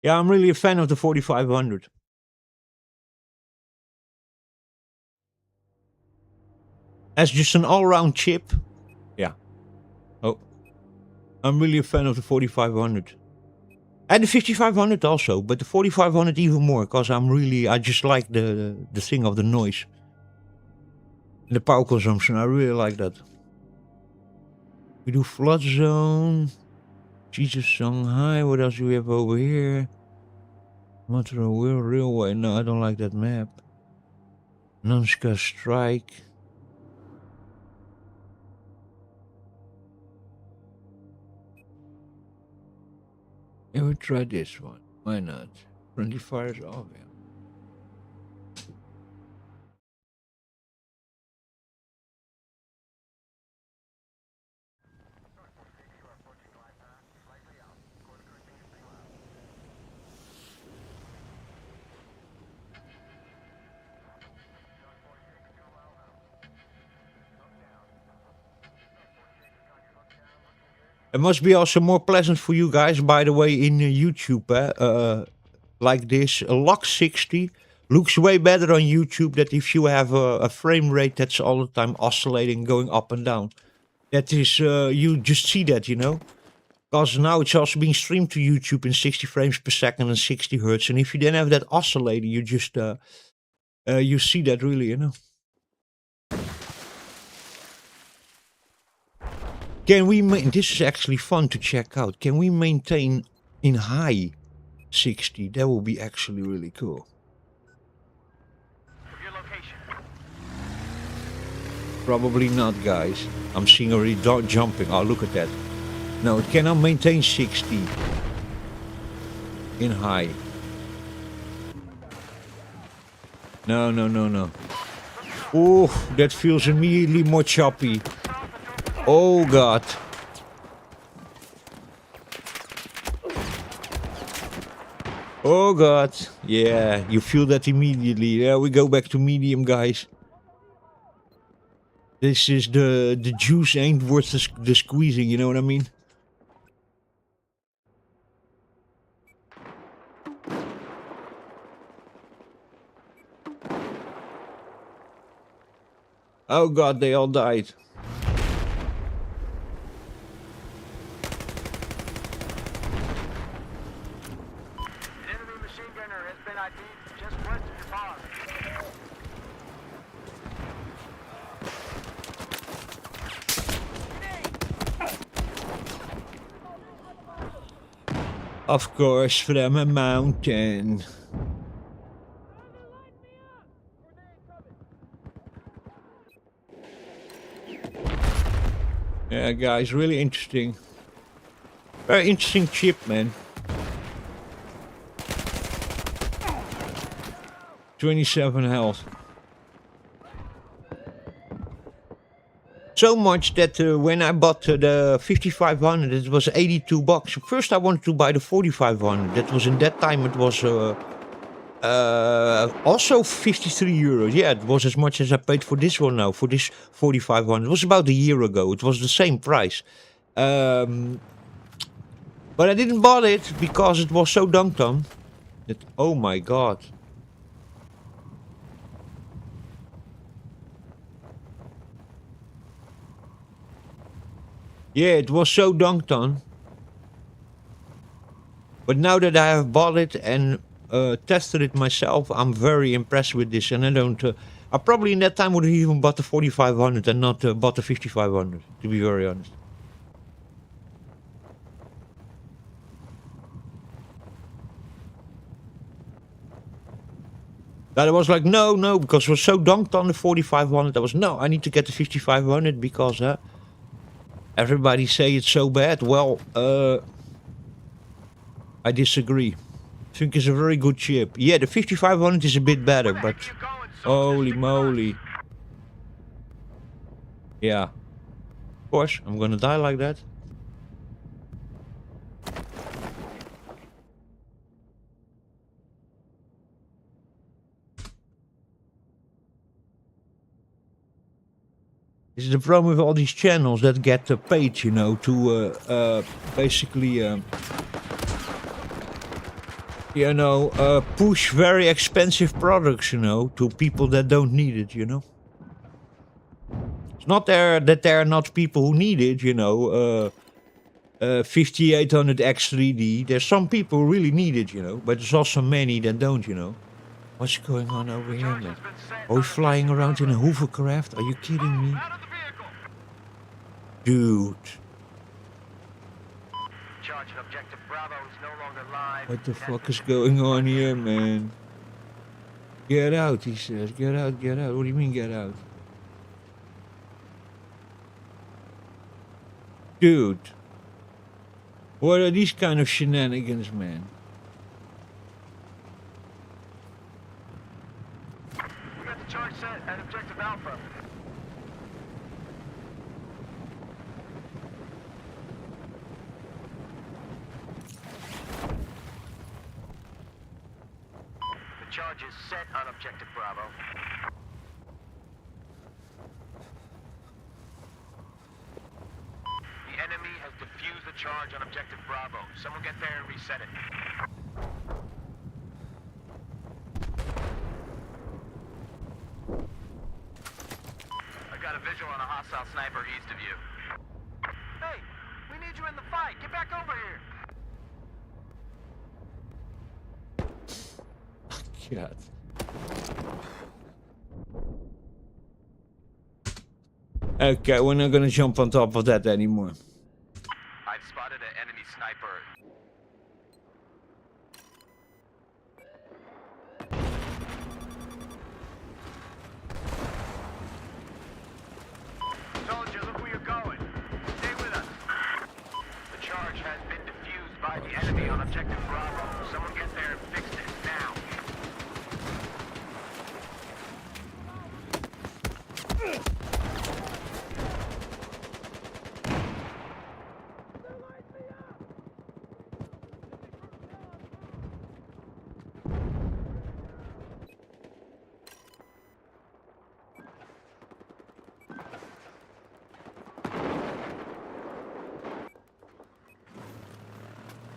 Yeah, I'm really a fan of the 4500. As just an all-round chip. Yeah. Oh. I'm really a fan of the 4500. And the 5500 also, but the 4500 even more, because I just like the thing of the noise. And the power consumption, I really like that. We do flood zone. Jesus Shanghai, what else do we have over here? Montreal Railway, no, I don't like that map. Nanska Strike. Yeah, we'll try this one. Why not? Friendly fires off, yeah. It must be also more pleasant for you guys, by the way, in YouTube, like this. A lock 60 looks way better on YouTube than if you have a frame rate that's all the time oscillating, going up and down. That is, you just see that, you know? Because now it's also being streamed to YouTube in 60 frames per second and 60 hertz. And if you then have that oscillating, you just, you see that really, you know? Can we this is actually fun to check out. Can we maintain in high 60? That will be actually really cool. Your location. Probably not, guys. I'm seeing already jumping. Oh, look at that. No, it cannot maintain 60 in high. No, no, no, no. Oh, that feels immediately more choppy. Oh God. Oh God. Yeah, you feel that immediately. Yeah, we go back to medium, guys. This is the juice ain't worth the squeezing, you know what I mean? Oh God, they all died. Of course, from a mountain. Yeah, guys, really interesting. Very interesting chip, man. 27 health. So much that when I bought the 5500, it was 82 bucks. First I wanted to buy the 4500. That was in that time it was also 53 euros. Yeah, it was as much as I paid for this one now, for this 4500. It was about a year ago. It was the same price. But I didn't buy it because it was so dunked on. That, oh my God. Yeah, it was so dunked on. But now that I have bought it and tested it myself, I'm very impressed with this. And I don't. I probably in that time would have even bought the 4500 and not bought the 5500. To be very honest. That I was like, no, because I was so dunked on the 4500. I was, no, I need to get the 5500 because everybody say it's so bad. Well, I disagree. I think it's a very good chip. Yeah, the 5500 is a bit better, but holy moly. Yeah. Of course, I'm gonna die like that. This is the problem with all these channels that get paid, you know, to basically, you know, push very expensive products, you know, to people that don't need it, you know. It's not that there are not people who need it, you know, 5800 X3D. There's some people who really need it, you know, but there's also many that don't, you know. What's going on over here, man? Are we flying around in a hovercraft? Are you kidding me? Dude. What the fuck is going on here, man? Get out, he says. Get out, get out. What do you mean, get out? Dude. What are these kind of shenanigans, man? We got the charge set at objective Alpha. The charge is set on objective Bravo. The enemy has defused the charge on objective Bravo. Someone get there and reset it. I got a visual on a hostile sniper east of you. Hey, we need you in the fight. Get back over here. God. Okay, we're not gonna jump on top of that anymore. I've spotted an enemy sniper. Soldier, look where you're going. Stay with us. The charge has been defused by the enemy on objective Bravo. Someone get there and fix it now.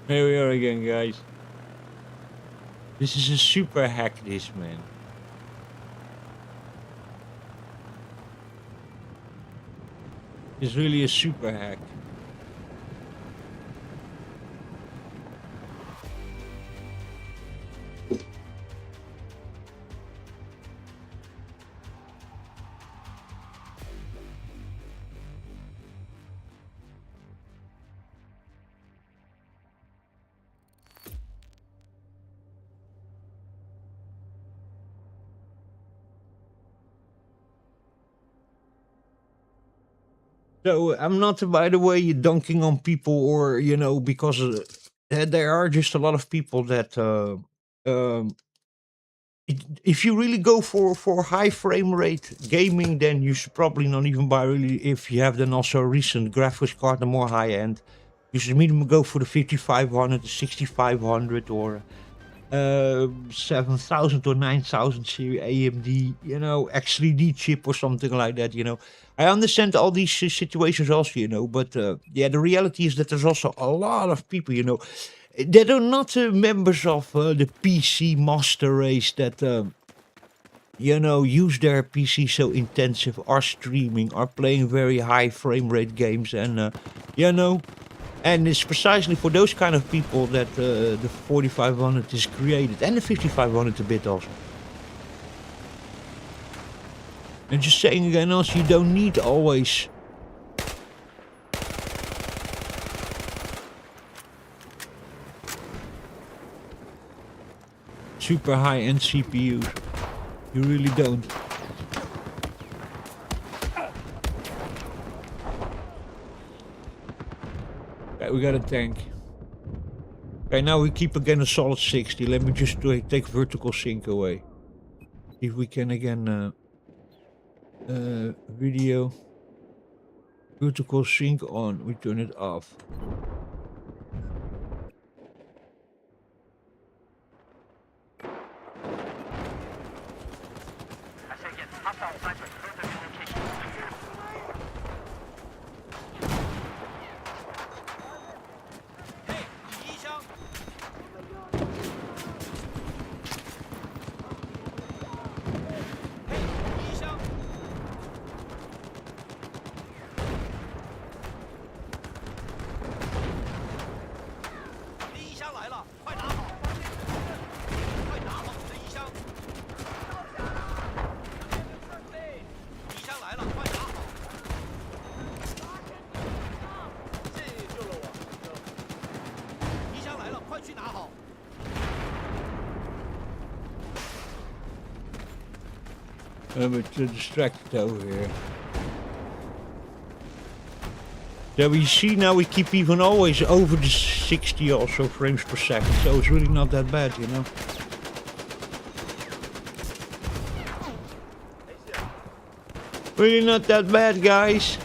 Here we are again, guys. This is a super hack, this, man. It's really a super hack. So I'm not, by the way, dunking on people or, you know, because there are just a lot of people that, if you really go for high frame rate gaming, then you should probably not even buy really, if you have then also a recent graphics card, the more high end, you should minimum go for the 5500, the 6500 or 7000 or 9000 series AMD, you know, X3D chip or something like that, you know. I understand all these situations also, you know, but yeah, the reality is that there's also a lot of people, you know, that are not members of the PC master race that, you know, use their PC so intensive, are streaming, are playing very high frame rate games, and, you know, And it's precisely for those kind of people that the 4500 is created, and the 5500 a bit also. And just saying again, also you don't need always super high-end CPUs. You really don't. Okay, we got a tank. Okay, now we keep again a solid 60. Let me just take vertical sync away. If we can again video vertical sync on, we turn it off. I say get hostile snipers close to the location. Hey, 第一箱。嘿，第一箱。第一箱来了，快拿好！快拿好你的衣箱！衣箱来了，快拿好！这救了我。衣箱来了，快去拿好！ I'm a bit distracted over here. Yeah, we see now we keep even always over the 60 also frames per second, so it's really not that bad, you know. Really not that bad, guys.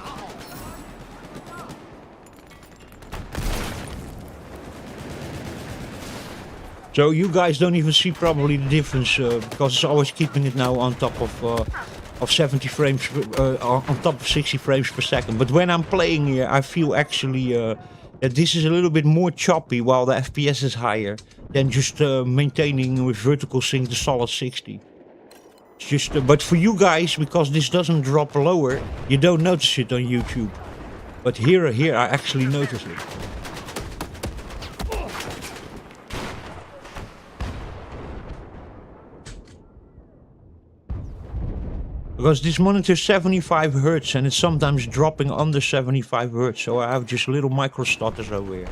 So you guys don't even see probably the difference because it's always keeping it now on top of 70 frames, on top of 60 frames per second. But when I'm playing here, I feel actually that this is a little bit more choppy while the FPS is higher than just maintaining with vertical sync the solid 60. It's just, but for you guys, because this doesn't drop lower, you don't notice it on YouTube. But here I actually notice it. Because this monitor is 75 Hz and it's sometimes dropping under 75 Hz, so I have just little micro stutters over here.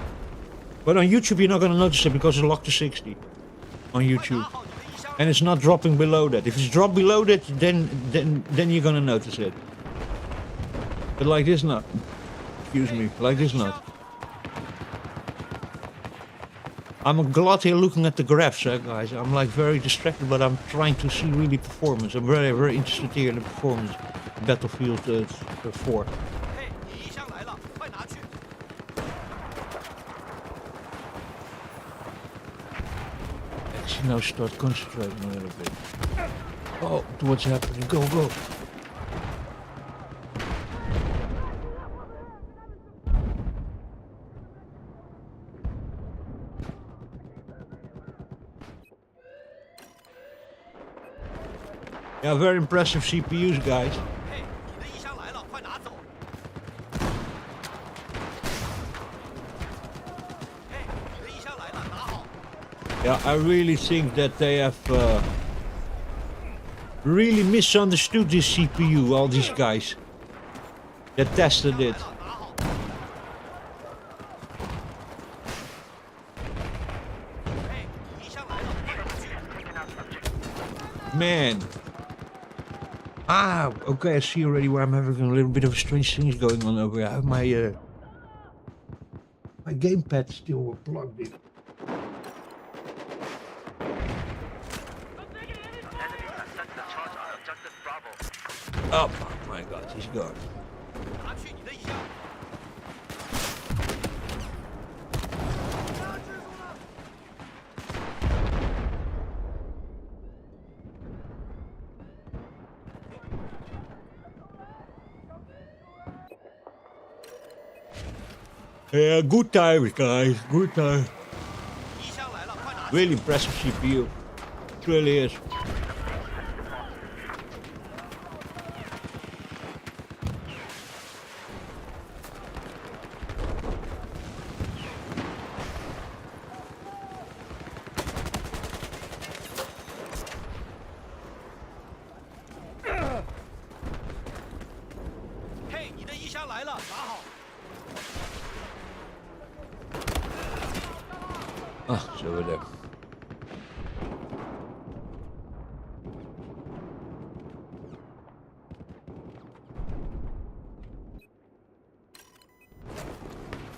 But on YouTube you're not gonna notice it because it's locked to 60 on YouTube. And it's not dropping below that. If it's dropped below that, then you're gonna notice it. But like this not. Excuse me, like this not. I'm glad here looking at the graphs, guys. I'm like very distracted, but I'm trying to see really performance. I'm very, very interested here in the performance of Battlefield 4. Hey, 你衣箱来了，快拿去！ Actually, now start concentrating a little bit. Oh, what's happening? Go, go. Yeah, very impressive CPUs, guys. 嘿，你的衣箱来了，快拿走！嘿，你的衣箱来了，拿好！ Yeah, I really think that they have really misunderstood this CPU, all these guys that tested it. 拿好！嘿，你衣箱来了，快拿去！ Man. Ah, okay, I see already where I'm having a little bit of strange things going on over here. I have my gamepad still plugged in. Enemies have set the charge on objective Bravo. Oh my god, he's gone. 拿去你的衣箱！ Yeah, good times, guys. Good time. 衣箱来了，快拿去！ Really impressive CPU. It really is. 箱来了，拿好。 Ah, zo we there.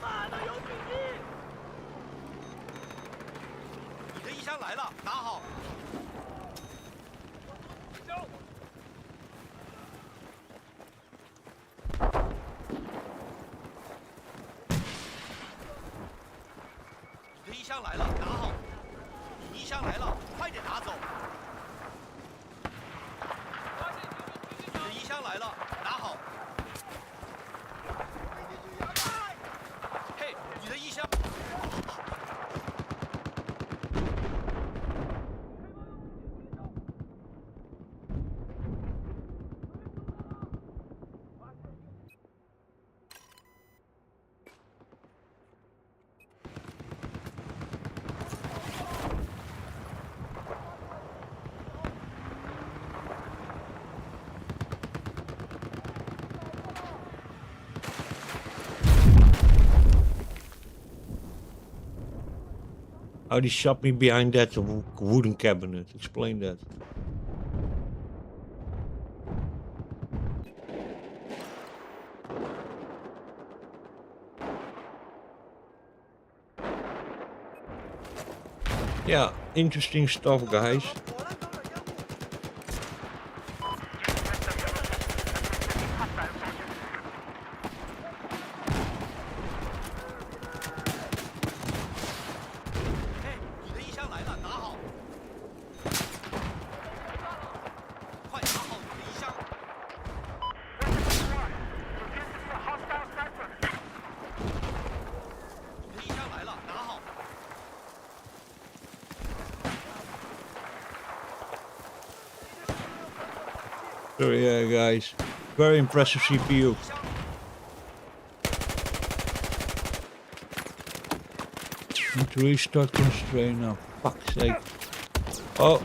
妈的，有敌机！你的衣箱来了，拿好。你的衣箱来了，拿好。你衣箱来了，快点拿走。你的衣箱来了，拿好。嘿，你的衣箱。 How he shot me behind that wooden cabinet. Explain that. Yeah, interesting stuff, guys. So yeah, guys, very impressive CPU. Need to restart constraint now. Fuck's sake. Oh.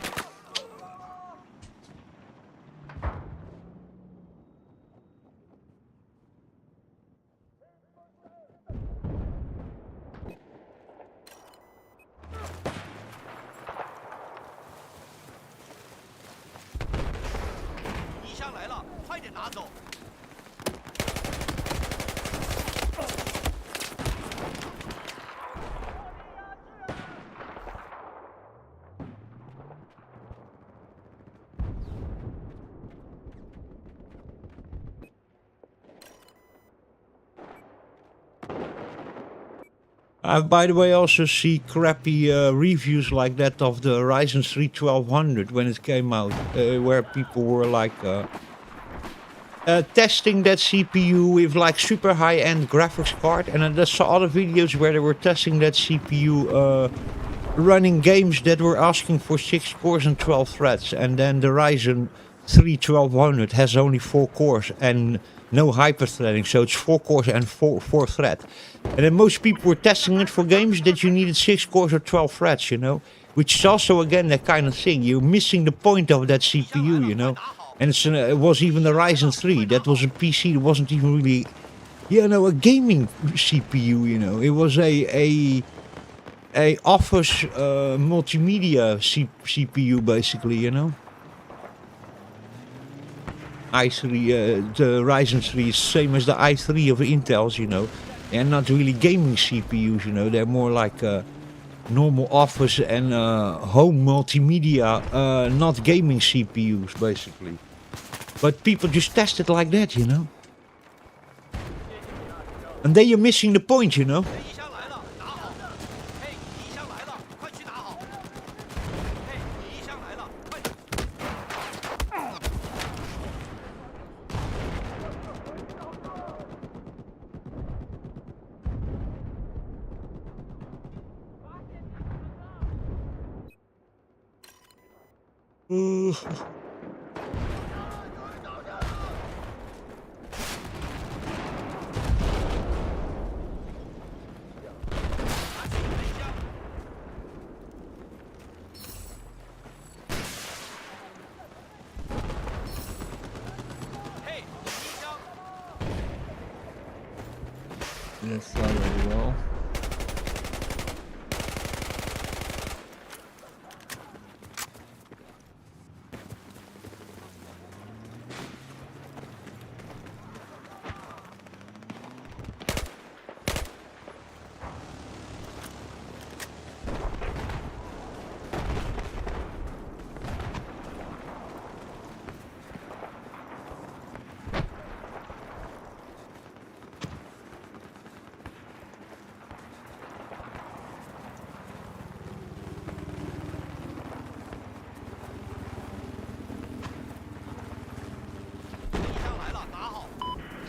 I, by the way, also see crappy reviews like that of the Ryzen 3 1200 when it came out, where people were like testing that CPU with like super high-end graphics card, and I just saw other videos where they were testing that CPU running games that were asking for 6 cores and 12 threads, and then the Ryzen 3 1200 has only 4 cores and no hyper-threading, so it's 4 cores and 4 thread. And then most people were testing it for games that you needed 6 cores or 12 threads, you know, which is also again that kind of thing. You're missing the point of that CPU, you know. And it was even the Ryzen 3. That was a PC. It wasn't even really, you know, a gaming CPU. You know, it was a office multimedia CPU basically. You know. i3, the Ryzen 3 is same as the i3 of Intel's. You know, they're not really gaming CPUs. You know, they're more like normal office and home multimedia, not gaming CPUs basically. But people just test it like that, you know. And then you're missing the point, you know. That's fly very well.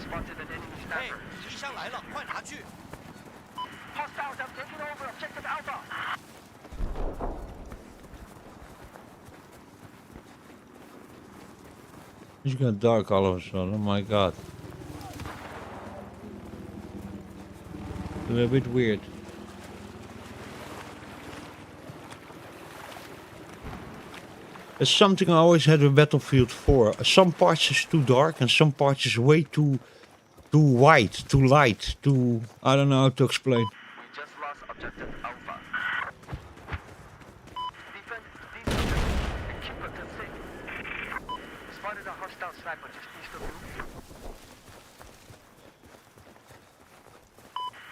Spotted an enemy 嘿 sniper.，敌箱来了，快拿去！ Hostiles have taken over objective Alpha. It's got dark all of a sudden. Oh my god. A little bit weird. It's something I always had with Battlefield 4. Some parts is too dark and some parts is way too white, too light, too... I don't know how to explain. We just lost objective Alpha. Defend these objectives and keep us safe. Spotted a hostile sniper just east of you.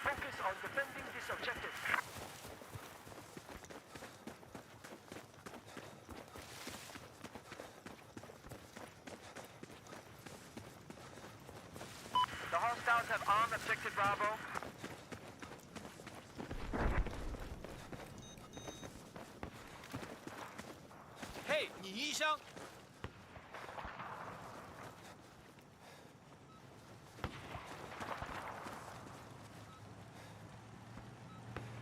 Focus on defending this objective. The hostiles have armed objective Bravo. Hey，你衣箱。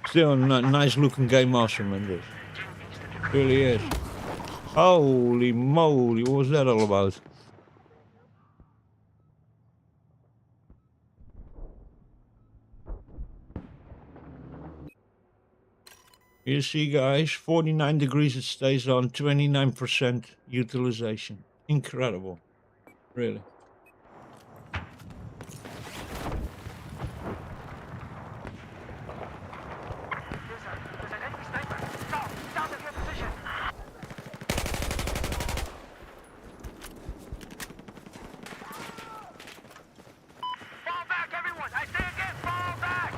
Still a nice looking game master, man, this. Really is. Holy moly, what was that all about? You see, guys, 49 degrees it stays on, 29% utilization. Incredible. Really. There's an enemy sniper. South of your position. Fall back, everyone! I say again, fall back!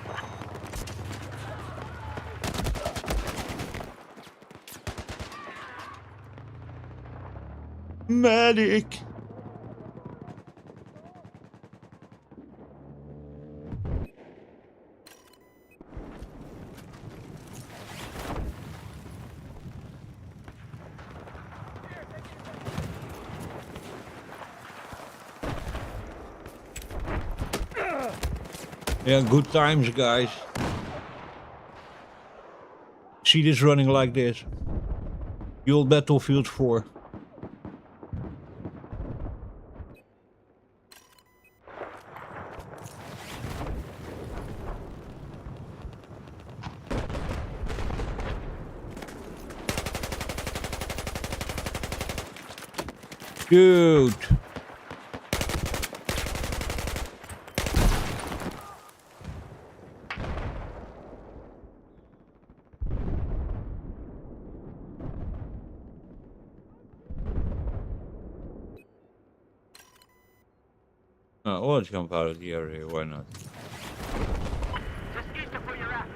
Medic! Yeah, good times, guys. See this running like this. The old Battlefield 4. Dude. Oh, let's jump out of the area, why not? Just east of where you're at.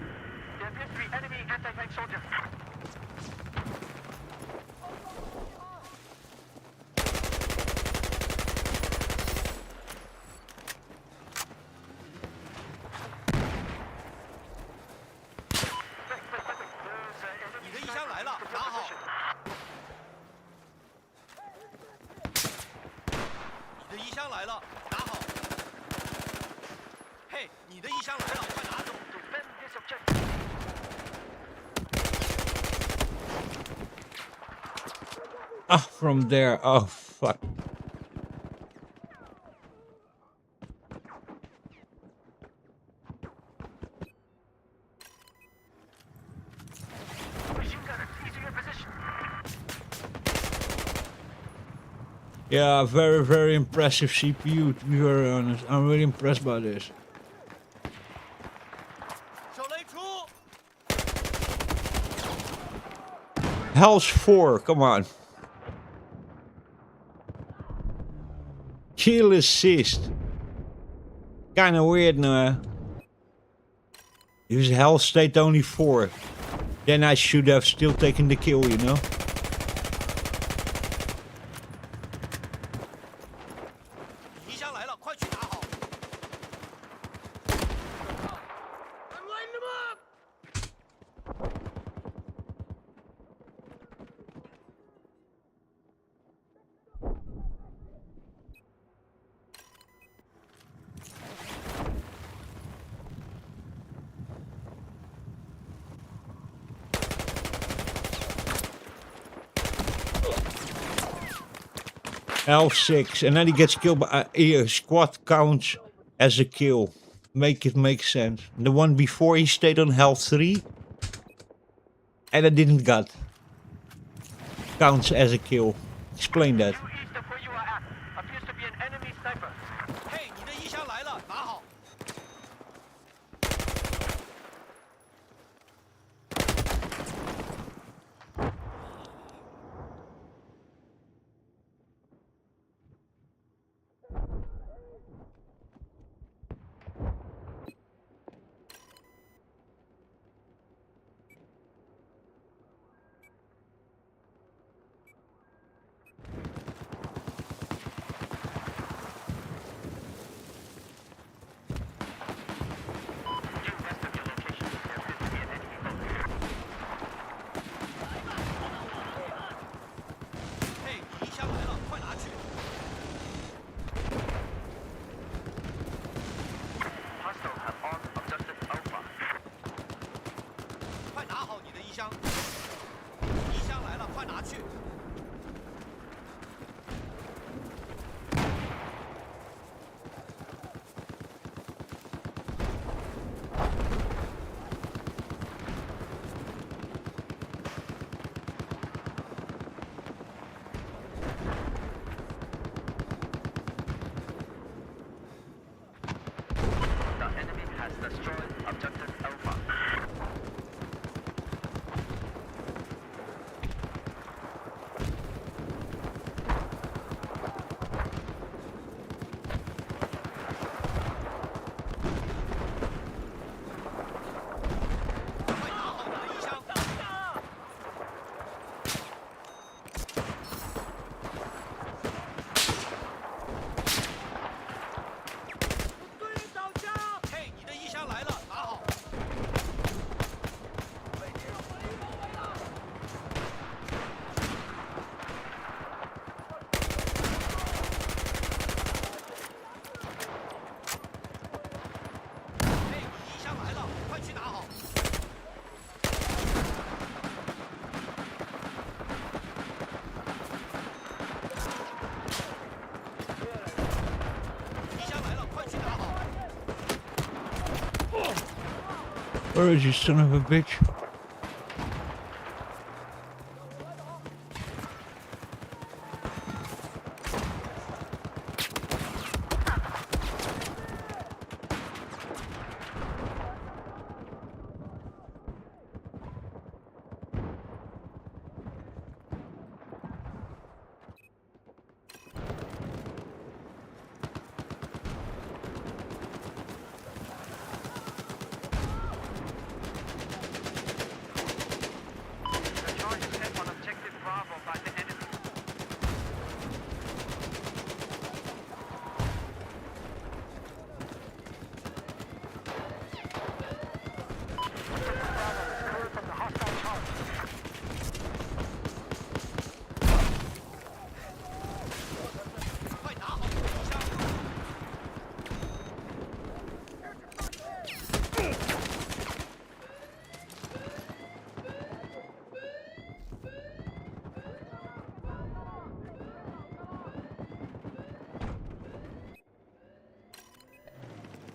There appears to be enemy anti-tank soldiers. There's 你的衣箱来了，拿好。你的衣箱来了，拿好。嘿，你的衣箱来了，快拿走。 Defend this objective. Ah, from there. Oh, fuck. Machine gunner, ease your position. Yeah, very, very impressive CPU, to be very honest. I'm really impressed by this. Hell's 4, come on. Kill assist. Kinda weird now. If Hell stayed only 4, then I should have still taken the kill, you know? L6, and then he gets killed by squad counts as a kill. Make it make sense. The one before he stayed on health 3, and I didn't got. Counts as a kill. Explain that. Due east of where you are at, appears to be an enemy sniper. 嘿，你的衣箱来了，拿好。 Due west of your location, there appears to be an enemy boat. 嘿，你衣箱来了，快拿去。 Hostiles have armed objective Alpha. 快拿好你的衣箱。衣箱来了，快拿去。 The enemy has destroyed objective Alpha. Where is you, son of a bitch? The charge is set on objective Bravo by the enemy. Objective Bravo is clear from the hostile charge. 快拿好你的衣箱。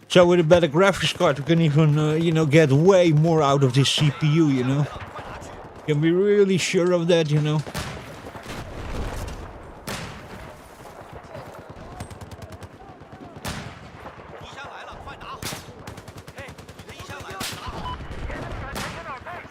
So with a better graphics card, we can even, you know, get way more out of this CPU, you know. 快拿去。 Can be really sure of that, you know. 衣箱来了，快拿好。嘿，你的衣箱来了，拿好。 The enemy has taken our base.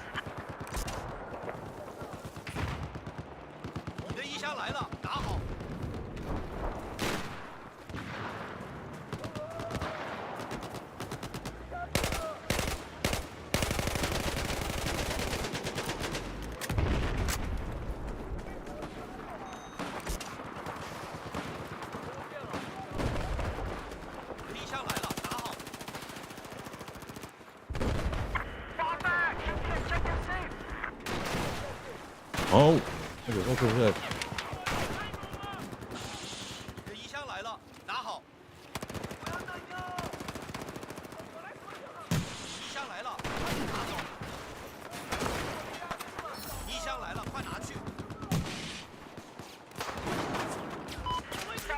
Oh, okay, what was that? 你的衣箱来了，拿好。衣箱来了，快点拿走。衣箱来了，快拿去。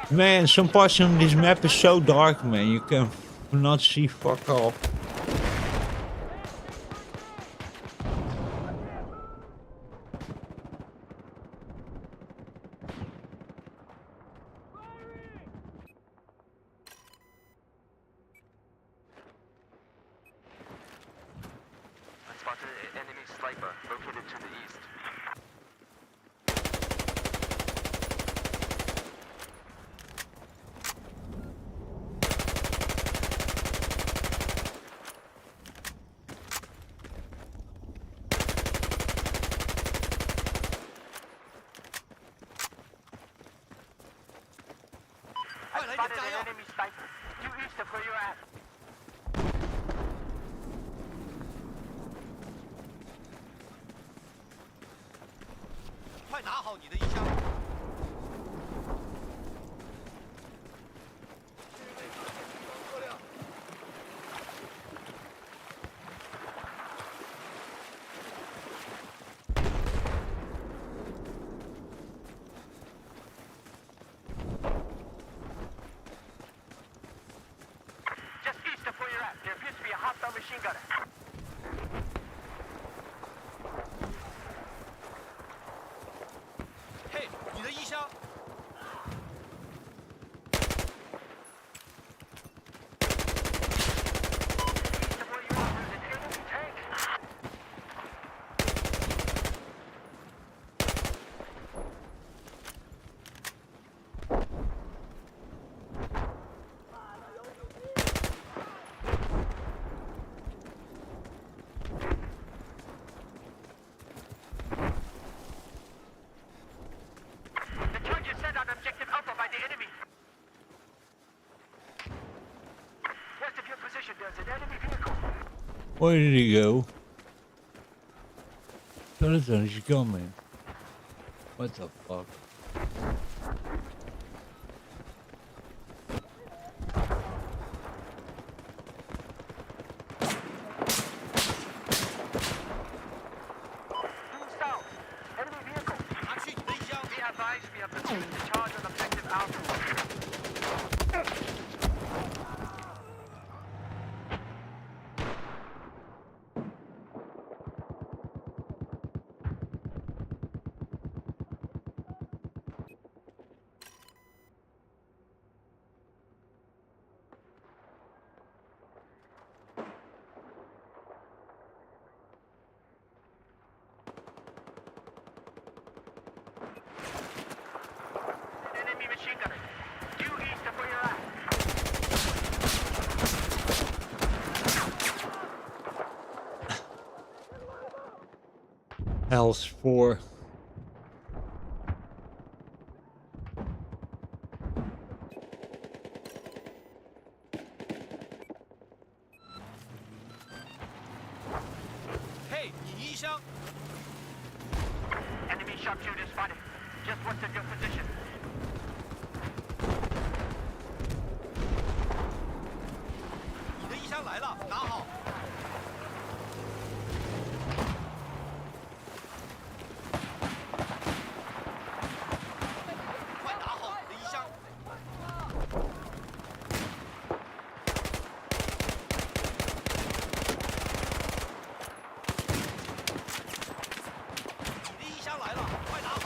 Man, some parts on this map is so dark, man. You can not see fuck off. I spotted an enemy sniper located to the east. I 快来点 spotted 炸 an 药！ enemy sniper due east of where you're at. 快拿好你的衣箱。Just east of where you're at, there appears to be a hostile machine gunner. 嘿，你的衣箱。 East of where you are, there's an enemy tank. The charge is set on objective Alpha by the enemy. West of your position, there's an enemy vehicle. Where did he go? Jonathan, is he coming? What the fuck? Due south, enemy vehicle. 拿去你的衣箱。 Be advised, we have received the charge on objective Alpha. Enemy machine gunner. Due east of where you're at. Else 4. Hey，你衣箱。 Enemy sharpshooter spotted. Just west of your position. 你的衣箱来了，拿好。快拿好你的衣箱。你的衣箱来了，快拿好。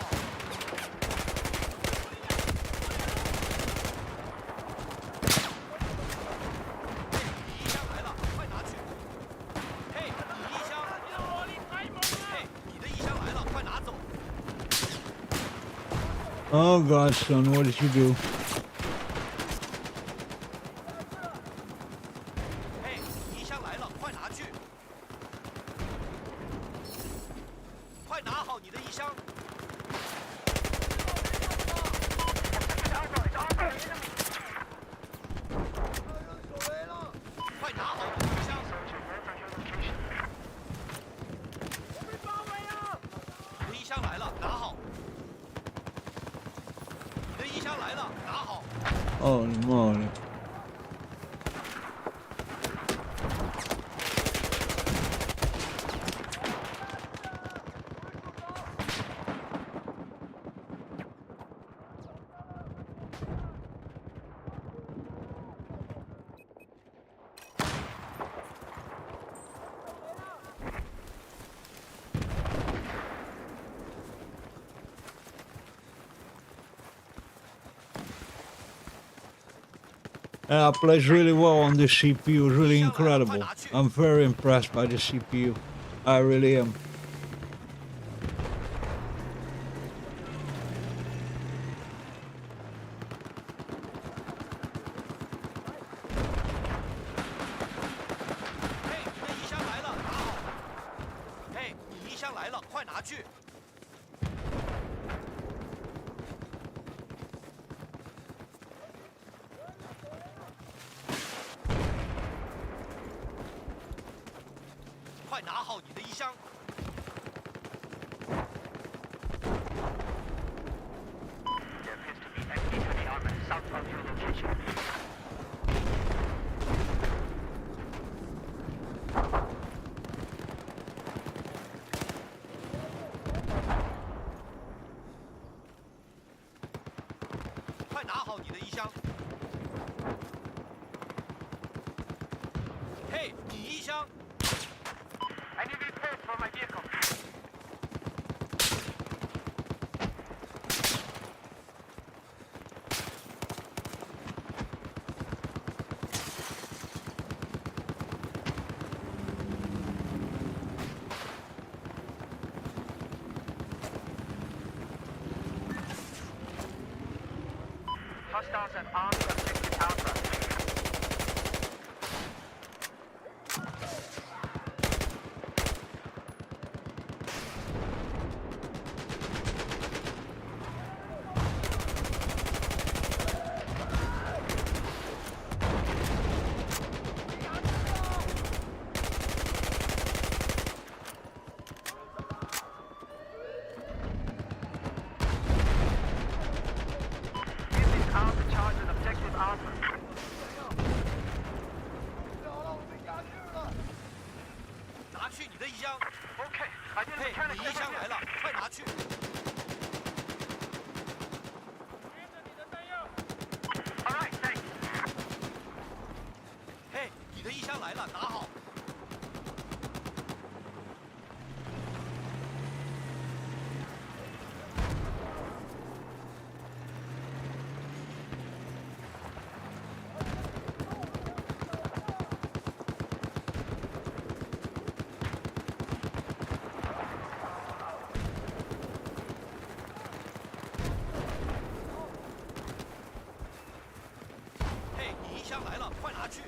你衣箱来了，快拿去。嘿，你衣箱。嘿，你的衣箱来了，快拿走。 Oh god, son, what did you do? 嘿，你衣箱来了，快拿去。快拿好你的衣箱。 Alpha, it's on by the enemy. 快拿好你的衣箱。 Search and verify your location. 你的衣箱来了，拿 Holy moly. Yeah, it plays really well on this CPU, it's really incredible. I'm very impressed by the CPU. I really am.快拿好你的衣箱！ There appears to be enemy heavy armor south of your location. 快拿好你的衣箱！嘿，你衣箱！ I need repairs for my vehicle. Hostiles have armed objective Alpha. This is Alpha charge on objective Alpha. 拿去你的衣箱！ Okay, I did a 嘿， mechanic 你衣箱来了，快拿去！ Alright, thanks. 嘿，你的衣箱来了，拿好！ 嘿，你衣箱来了，快拿去！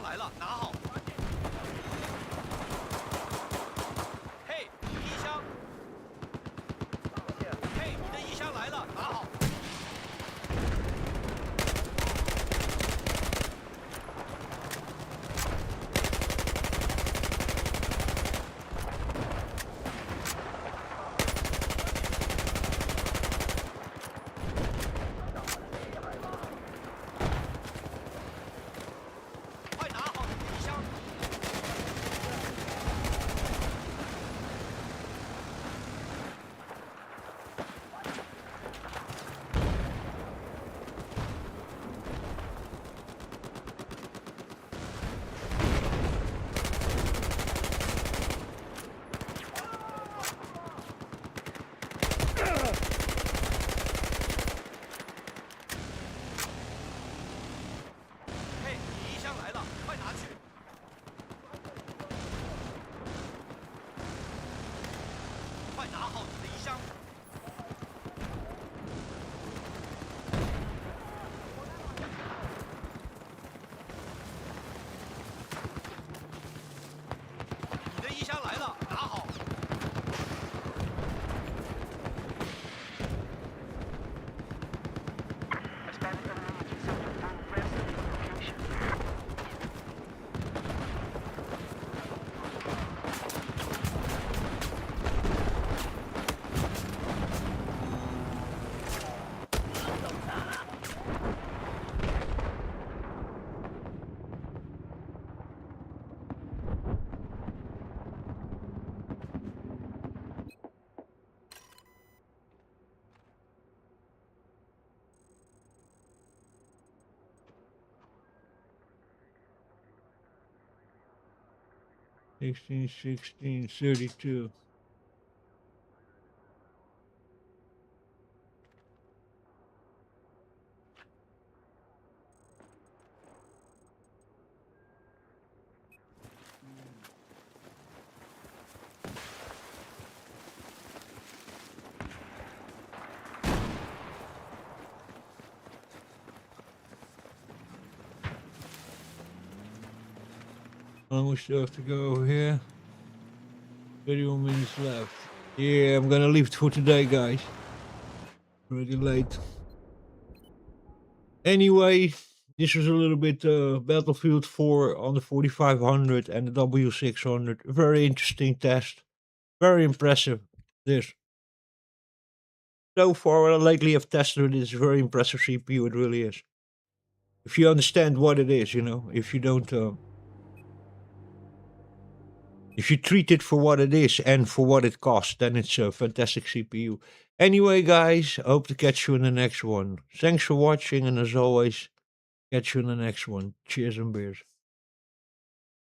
来了，拿好。嘿，你的衣箱。嘿，你的衣箱来了，拿好。快拿好你的衣箱。嘿，你的衣箱来了，快拿去。快拿好你的衣箱。你的衣箱来了，拿好。Expect them to suffer from rest in location. Sixteen, 32. How long we still have to go here? 31 minutes left. Yeah, I'm gonna leave it for today, guys. Pretty late. Anyway, this was a little bit Battlefield 4 on the 4500 and the W600. Very interesting test. Very impressive. This. So far, lately I've tested it. It's a very impressive CPU. It really is. If you understand what it is, you know. If you don't... if you treat it for what it is and for what it costs, then it's a fantastic CPU. Anyway, guys, I hope to catch you in the next one. Thanks for watching, and as always, catch you in the next one. Cheers and beers.